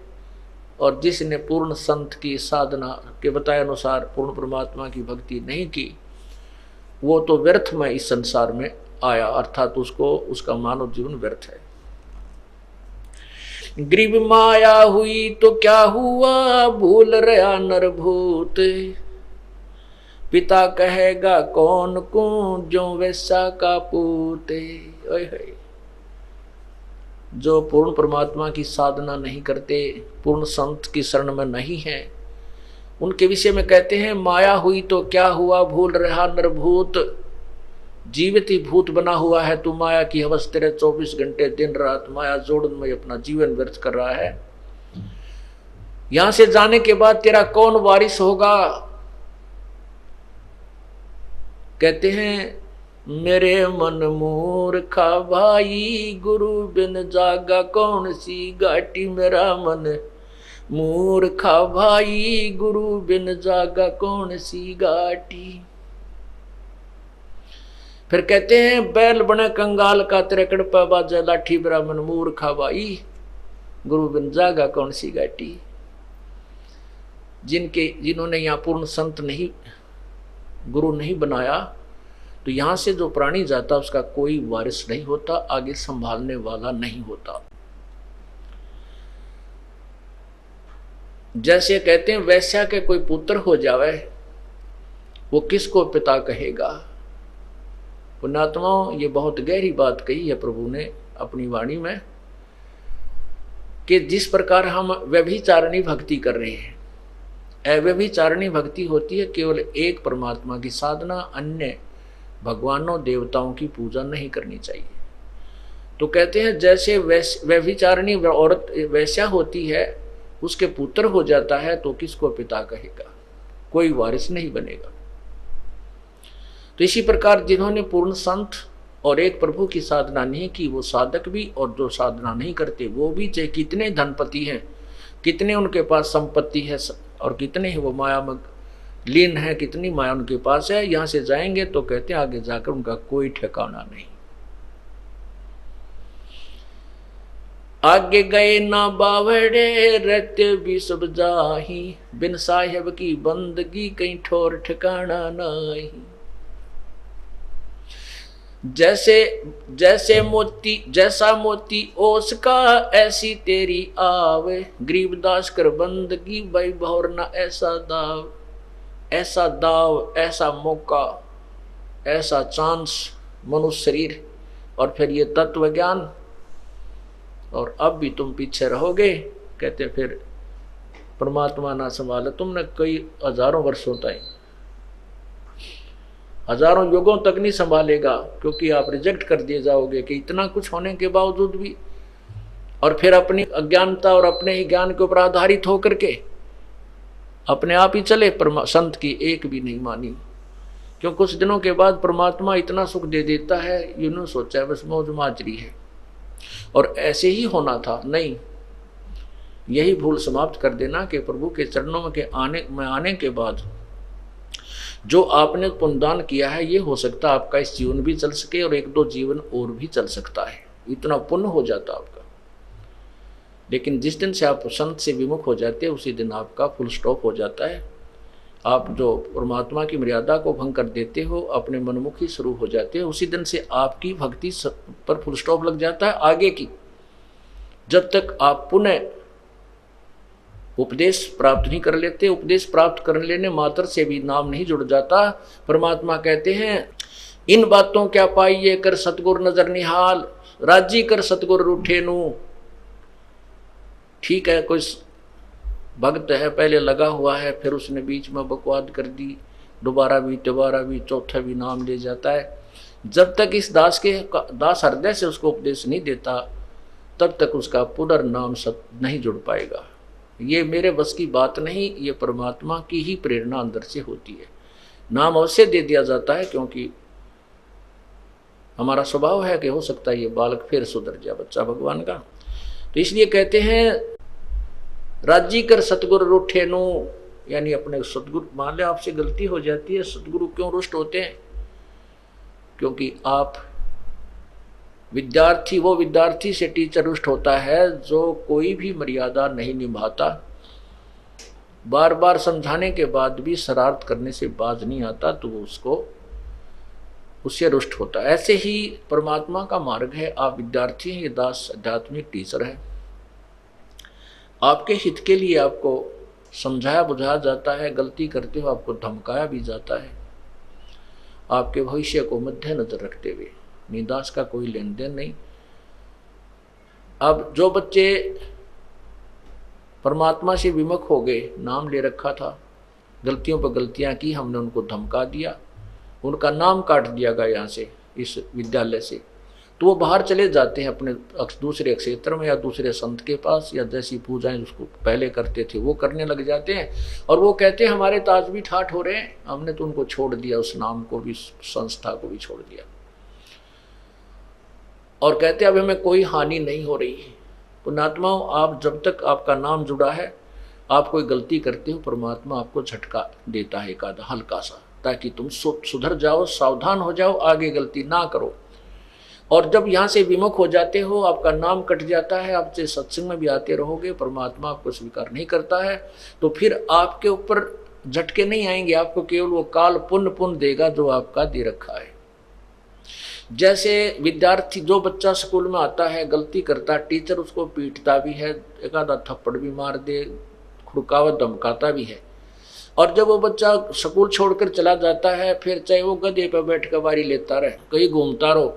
B: और जिसने पूर्ण संत की साधना के बताए अनुसार पूर्ण परमात्मा की भक्ति नहीं की, वो तो व्यर्थ में इस संसार में आया, अर्थात उसको उसका मानव जीवन व्यर्थ है। ग्रीव माया हुई तो क्या हुआ, भूल रहा नरभूत, पिता कहेगा कौन को जो वैसा का पूते। जो पूर्ण परमात्मा की साधना नहीं करते, पूर्ण संत की शरण में नहीं है, उनके विषय में कहते हैं माया हुई तो क्या हुआ, भूल रहा नरभूत। जीवित ही भूत बना हुआ है तू, माया की हवस तेरे 24 घंटे दिन रात माया जोड़न में अपना जीवन व्यर्थ कर रहा है। यहां से जाने के बाद तेरा कौन वारिस होगा। कहते हैं मेरे मन मूर्खा भाई, गुरु बिन जागा कौन सी घाटी। मेरा मन मूर्खा भाई, गुरु बिन जागा कौन सी घाटी। फिर कहते हैं बैल बने कंगाल का, तेरे कड़पा बाजा लाठी। मेरा मन मूर्खा भाई, गुरु बिन जागा कौन सी घाटी। जिन्होंने यहाँ पूर्ण संत नहीं, गुरु नहीं बनाया, तो यहां से जो प्राणी जाता उसका कोई वारिस नहीं होता, आगे संभालने वाला नहीं होता। जैसे कहते हैं वैश्या के कोई पुत्र हो जावे, वो किसको पिता कहेगा। पुण्यात्माओं, ये बहुत गहरी बात कही है प्रभु ने अपनी वाणी में कि जिस प्रकार हम व्यभिचारिणी भक्ति कर रहे हैं, अव्यभिचारिणी भक्ति होती है केवल एक परमात्मा की साधना, अन्य भगवानों देवताओं की पूजा नहीं करनी चाहिए। तो कहते हैं जैसे व्यभिचारिणी औरत वैश्या होती है, उसके पुत्र हो जाता है तो किसको पिता कहेगा, कोई वारिस नहीं बनेगा। तो इसी प्रकार जिन्होंने पूर्ण संत और एक प्रभु की साधना नहीं की, वो साधक भी और जो साधना नहीं करते वो भी, चाहे कितने धनपति हैं, कितने उनके पास संपत्ति है और कितने ही वो माया में लीन है, कितनी माया उनके पास है, यहां से जाएंगे तो कहते हैं आगे जाकर उनका कोई ठिकाना नहीं। आगे गए ना बावड़े रहते भी सब जाही, बिन साहेब की बंदगी कहीं ठोर ठिकाना नहीं। जैसे मोती जैसा मोती ओस का ऐसी तेरी आवे, गरीबदास कर बंदगी भाई भौर ना ऐसा दाव, ऐसा दाव, ऐसा मौका, ऐसा चांस मनुष्य शरीर और फिर ये तत्व ज्ञान, और अब भी तुम पीछे रहोगे। कहते फिर परमात्मा ना संभाले तुमने कई हजारों वर्षों तक, हजारों युगों तक नहीं संभालेगा, क्योंकि आप रिजेक्ट कर दिए जाओगे कि इतना कुछ होने के बावजूद भी, और फिर अपनी अज्ञानता और अपने ही ज्ञान के ऊपर आधारित होकर के अपने आप ही चले, संत की एक भी नहीं मानी। क्यों कुछ दिनों के बाद परमात्मा इतना सुख दे देता है, यूं सोचा है बस मौज माजरी है और ऐसे ही होना था, नहीं, यही भूल समाप्त कर देना कि प्रभु के चरणों में आने के बाद जो आपने पुण्यदान किया है, ये हो सकता है आपका इस जीवन भी चल सके और एक दो जीवन और भी चल सकता है, इतना पुण्य हो जाता आपका। लेकिन जिस दिन से आप संत से विमुख हो जाते हैं उसी दिन आपका फुल स्टॉप हो जाता है। आप जो परमात्मा की मर्यादा को भंग कर देते हो, अपने मनमुखी शुरू हो जाते हो, उसी दिन से आपकी भक्ति पर फुल स्टॉप लग जाता है आगे की। जब तक आप पुनः उपदेश प्राप्त नहीं कर लेते, उपदेश प्राप्त कर लेने मात्र से भी नाम नहीं जुड़ जाता। परमात्मा कहते हैं इन बातों क्या पाइए कर सतगुर नजर निहाल, राजी कर सतगुर रूठे नू। ठीक है, कोई भक्त है पहले लगा हुआ है, फिर उसने बीच में बकवाद कर दी, दोबारा भी चौथा भी नाम ले जाता है। जब तक इस दास हृदय से उसको उपदेश नहीं देता तब तक उसका पुनर्नाम नहीं जुड़ पाएगा। ये मेरे बस की बात नहीं, ये परमात्मा की ही प्रेरणा अंदर से होती है। नाम अवश्य दे दिया जाता है क्योंकि हमारा स्वभाव है कि हो सकता है ये बालक फिर सुधर जाए, बच्चा भगवान का। तो इसलिए कहते हैं राजी कर सतगुरु रूठे नु, यानी अपने सतगुरु, मान ले आपसे गलती हो जाती है, सतगुरु क्यों रुष्ट होते हैं? क्योंकि आप विद्यार्थी, वो विद्यार्थी से टीचर रुष्ट होता है जो कोई भी मर्यादा नहीं निभाता, बार बार समझाने के बाद भी शरारत करने से बाज नहीं आता, तो वो उससे रुष्ट होता है। ऐसे ही परमात्मा का मार्ग है, आप विद्यार्थी हैं, ये दास आध्यात्मिक टीचर है। आपके हित के लिए आपको समझाया बुझाया जाता है, गलती करते हो आपको धमकाया भी जाता है, आपके भविष्य को मध्य नजर रखते हुए। निदास का कोई लेन देन नहीं। अब जो बच्चे परमात्मा से विमुख हो गए, नाम ले रखा था, गलतियों पर गलतियां की, हमने उनको धमका दिया, उनका नाम काट दिया गया यहाँ से, इस विद्यालय से, तो वो बाहर चले जाते हैं अपने दूसरे क्षेत्र में या दूसरे संत के पास, या जैसी पूजाएं उसको पहले करते थे वो करने लग जाते हैं। और वो कहते हैं हमारे ताज भी ठाठ हो रहे हैं, हमने तो उनको छोड़ दिया, उस नाम को भी, संस्था को भी छोड़ दिया, और कहते हैं अब हमें कोई हानि नहीं हो रही है। पुण्यात्माओं, आप जब तक आपका नाम जुड़ा है, आप कोई गलती करते हो, परमात्मा आपको झटका देता है एक आधा हल्का सा, ताकि तुम सुधर जाओ, सावधान हो जाओ, आगे गलती ना करो। और जब यहाँ से विमुख हो जाते हो, आपका नाम कट जाता है, आप से सत्संग में भी आते रहोगे, परमात्मा आपको स्वीकार नहीं करता है, तो फिर आपके ऊपर झटके नहीं आएंगे, आपको केवल वो काल पुण्य देगा जो आपका दे रखा है। जैसे विद्यार्थी, जो बच्चा स्कूल में आता है, गलती करता, टीचर उसको पीटता भी है, एक आधा थप्पड़ भी मार दे, खुड़कावत धमकाता भी है, और जब वो बच्चा स्कूल छोड़कर चला जाता है, फिर चाहे वो गधे पर बैठ कर बारी लेता रहे, कहीं घूमता रहो,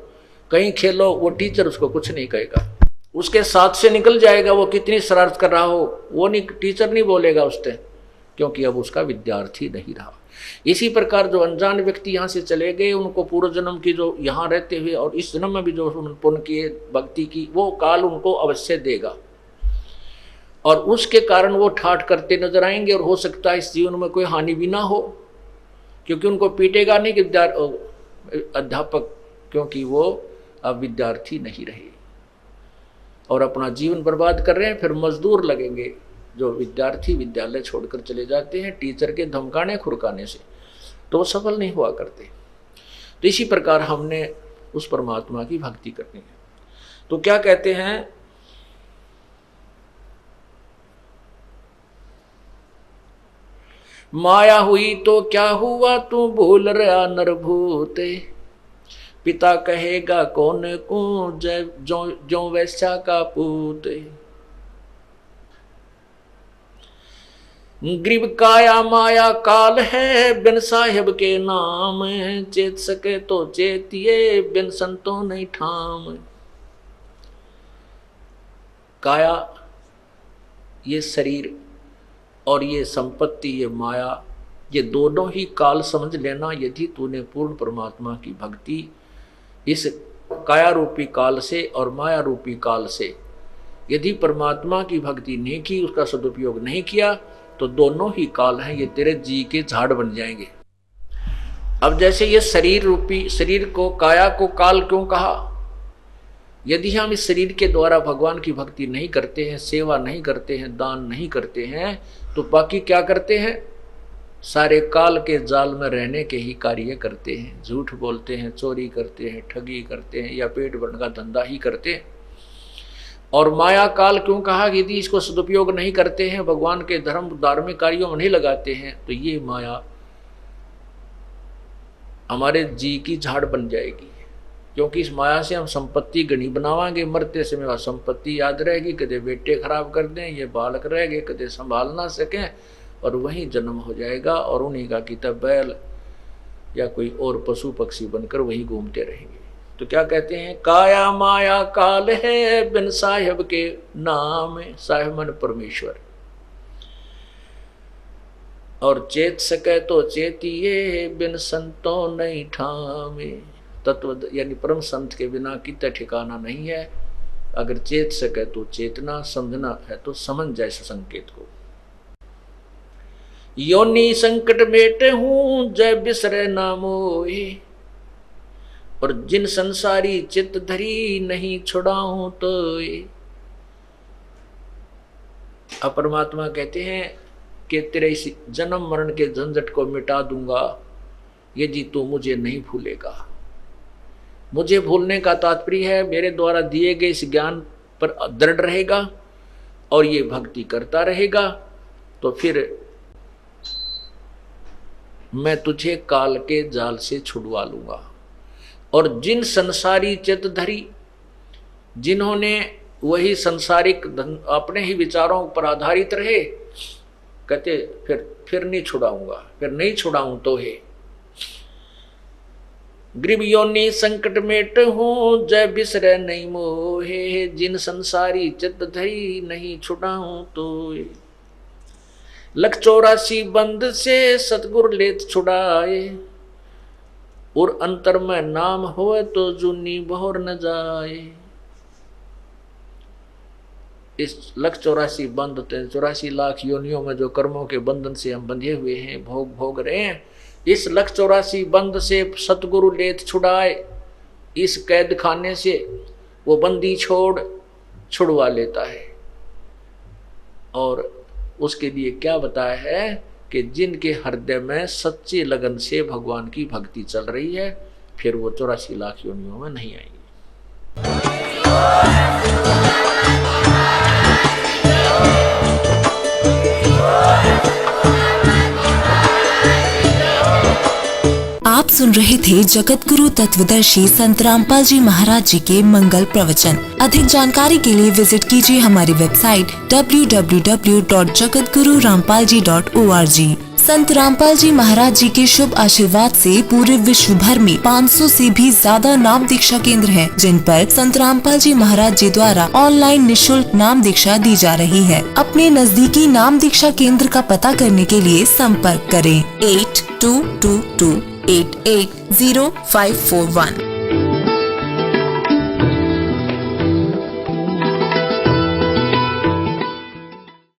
B: कहीं खेलो, वो टीचर उसको कुछ नहीं कहेगा, उसके साथ से निकल जाएगा। वो कितनी शरारत कर रहा हो, वो नहीं, टीचर नहीं बोलेगा उससे, क्योंकि अब उसका विद्यार्थी नहीं रहा। इसी प्रकार जो अनजान व्यक्ति यहाँ से चले गए, उनको पूर्व जन्म की जो यहाँ रहते हुए और इस जन्म में भी जो पुण्य किए भक्ति की, वो काल उनको अवश्य देगा और उसके कारण वो ठाठ करते नजर आएंगे और हो सकता है इस जीवन में कोई हानि भी ना हो, क्योंकि उनको पीटेगा नहीं कि अध्यापक, क्योंकि वो अब विद्यार्थी नहीं रहे और अपना जीवन बर्बाद कर रहे हैं। फिर मजदूर लगेंगे जो विद्यार्थी विद्यालय छोड़कर चले जाते हैं टीचर के धमकाने खुरकाने से, तो वो सफल नहीं हुआ करते। तो इसी प्रकार हमने उस परमात्मा की भक्ति करनी है। तो क्या कहते हैं, माया हुई तो क्या हुआ, तू भूल रहा नरभूते, पिता कहेगा कौन को जो वैश्या का पूत। ग्रीब काया माया काल है, बिन साहेब के नाम, चेत सके तो चेतिए, बिन संतों नहीं ठाम। काया ये शरीर और ये संपत्ति, ये माया, ये दोनों ही काल समझ लेना। यदि तूने पूर्ण परमात्मा की भक्ति इस काया रूपी काल से और माया रूपी काल से यदि परमात्मा की भक्ति नहीं की, उसका सदुपयोग नहीं किया, तो दोनों ही काल हैं, ये तेरे जी के झाड़ बन जाएंगे। अब जैसे ये शरीर रूपी, शरीर को काया को काल क्यों कहा? यदि हम इस शरीर के द्वारा भगवान की भक्ति नहीं करते हैं, सेवा नहीं करते हैं, दान नहीं करते हैं, तो बाकी क्या करते हैं? सारे काल के जाल में रहने के ही कार्य करते हैं। झूठ बोलते हैं, चोरी करते हैं, ठगी करते हैं या पेट भरने का धंधा ही करते हैं। और माया काल क्यों कहा? यदि इसको सदुपयोग नहीं करते हैं, भगवान के धर्म धार्मिक कार्यों में नहीं लगाते हैं, तो ये माया हमारे जी की झाड़ बन जाएगी। क्योंकि इस माया से हम संपत्ति गणी बनावांगे, मरते समय वह संपत्ति याद रहेगी, कदे बेटे खराब कर दें, ये बालक रह गए, कदे संभाल ना सकें, और वहीं जन्म हो जाएगा और उन्हीं का किता बैल या कोई और पशु पक्षी बनकर वहीं घूमते रहेंगे। तो क्या कहते हैं, काया माया काल है, बिन साहेब के नाम, साहेब मन परमेश्वर, और चेत सके तो चेतिए, बिन संतों नहीं ठामे। तत्व यानी परम संत के बिना कितना ठिकाना नहीं है। अगर चेत सके तो चेतना, समझना है तो समझ जाए संकेत को। योनि संकट बेटे हूं, जय बिसरे ना मोहे, और जिन संसारी चित धरी, नहीं छुड़ाऊं तो। अब परमात्मा कहते हैं कि तेरे इस जन्म मरण के झंझट को मिटा दूंगा यदि तू मुझे नहीं भूलेगा। मुझे भूलने का तात्पर्य है मेरे द्वारा दिए गए इस ज्ञान पर दृढ़ रहेगा और ये भक्ति करता रहेगा, तो फिर मैं तुझे काल के जाल से छुड़वा लूंगा। और जिन संसारी चित धरी, जिन्होंने वही संसारिक अपने ही विचारों पर आधारित रहे, कहते फिर नहीं छुड़ाऊंगा, फिर नहीं छुड़ाऊं तो है। ग्रीब योनि संकट मेट हूं, जय बिसरे नहीं मोहे, जिन संसारी चित धरी, नहीं छुड़ाऊं तो। लख 84 बंद से सतगुरु लेत छुड़ाए, और अंतर में नाम होए तो जुनी बहोर न जाए। इस लख 84 बंद, 84 लाख योनियों में जो कर्मों के बंधन से हम बंधे हुए हैं, भोग रहे हैं, इस लख 84 बंद से सतगुरु लेत छुड़ाए। इस कैद खाने से वो बंदी छुड़वा लेता है। और उसके लिए क्या बताया है कि जिनके हृदय में सच्ची लगन से भगवान की भक्ति चल रही है, फिर वो 84 लाख योनियों में नहीं आएंगे।
C: आप सुन रहे थे जगत गुरु तत्वदर्शी संत रामपाल जी महाराज जी के मंगल प्रवचन। अधिक जानकारी के लिए विजिट कीजिए हमारी वेबसाइट www.jagatgururampalji.org। संत रामपाल जी महाराज जी के शुभ आशीर्वाद से पूरे विश्व भर में 500 से भी ज्यादा नाम दीक्षा केंद्र हैं, जिन पर संत रामपाल जी महाराज जी द्वारा ऑनलाइन निशुल्क नाम दीक्षा दी जा रही है। अपने नजदीकी नाम दीक्षा केंद्र का पता करने के लिए संपर्क करें 8222880541।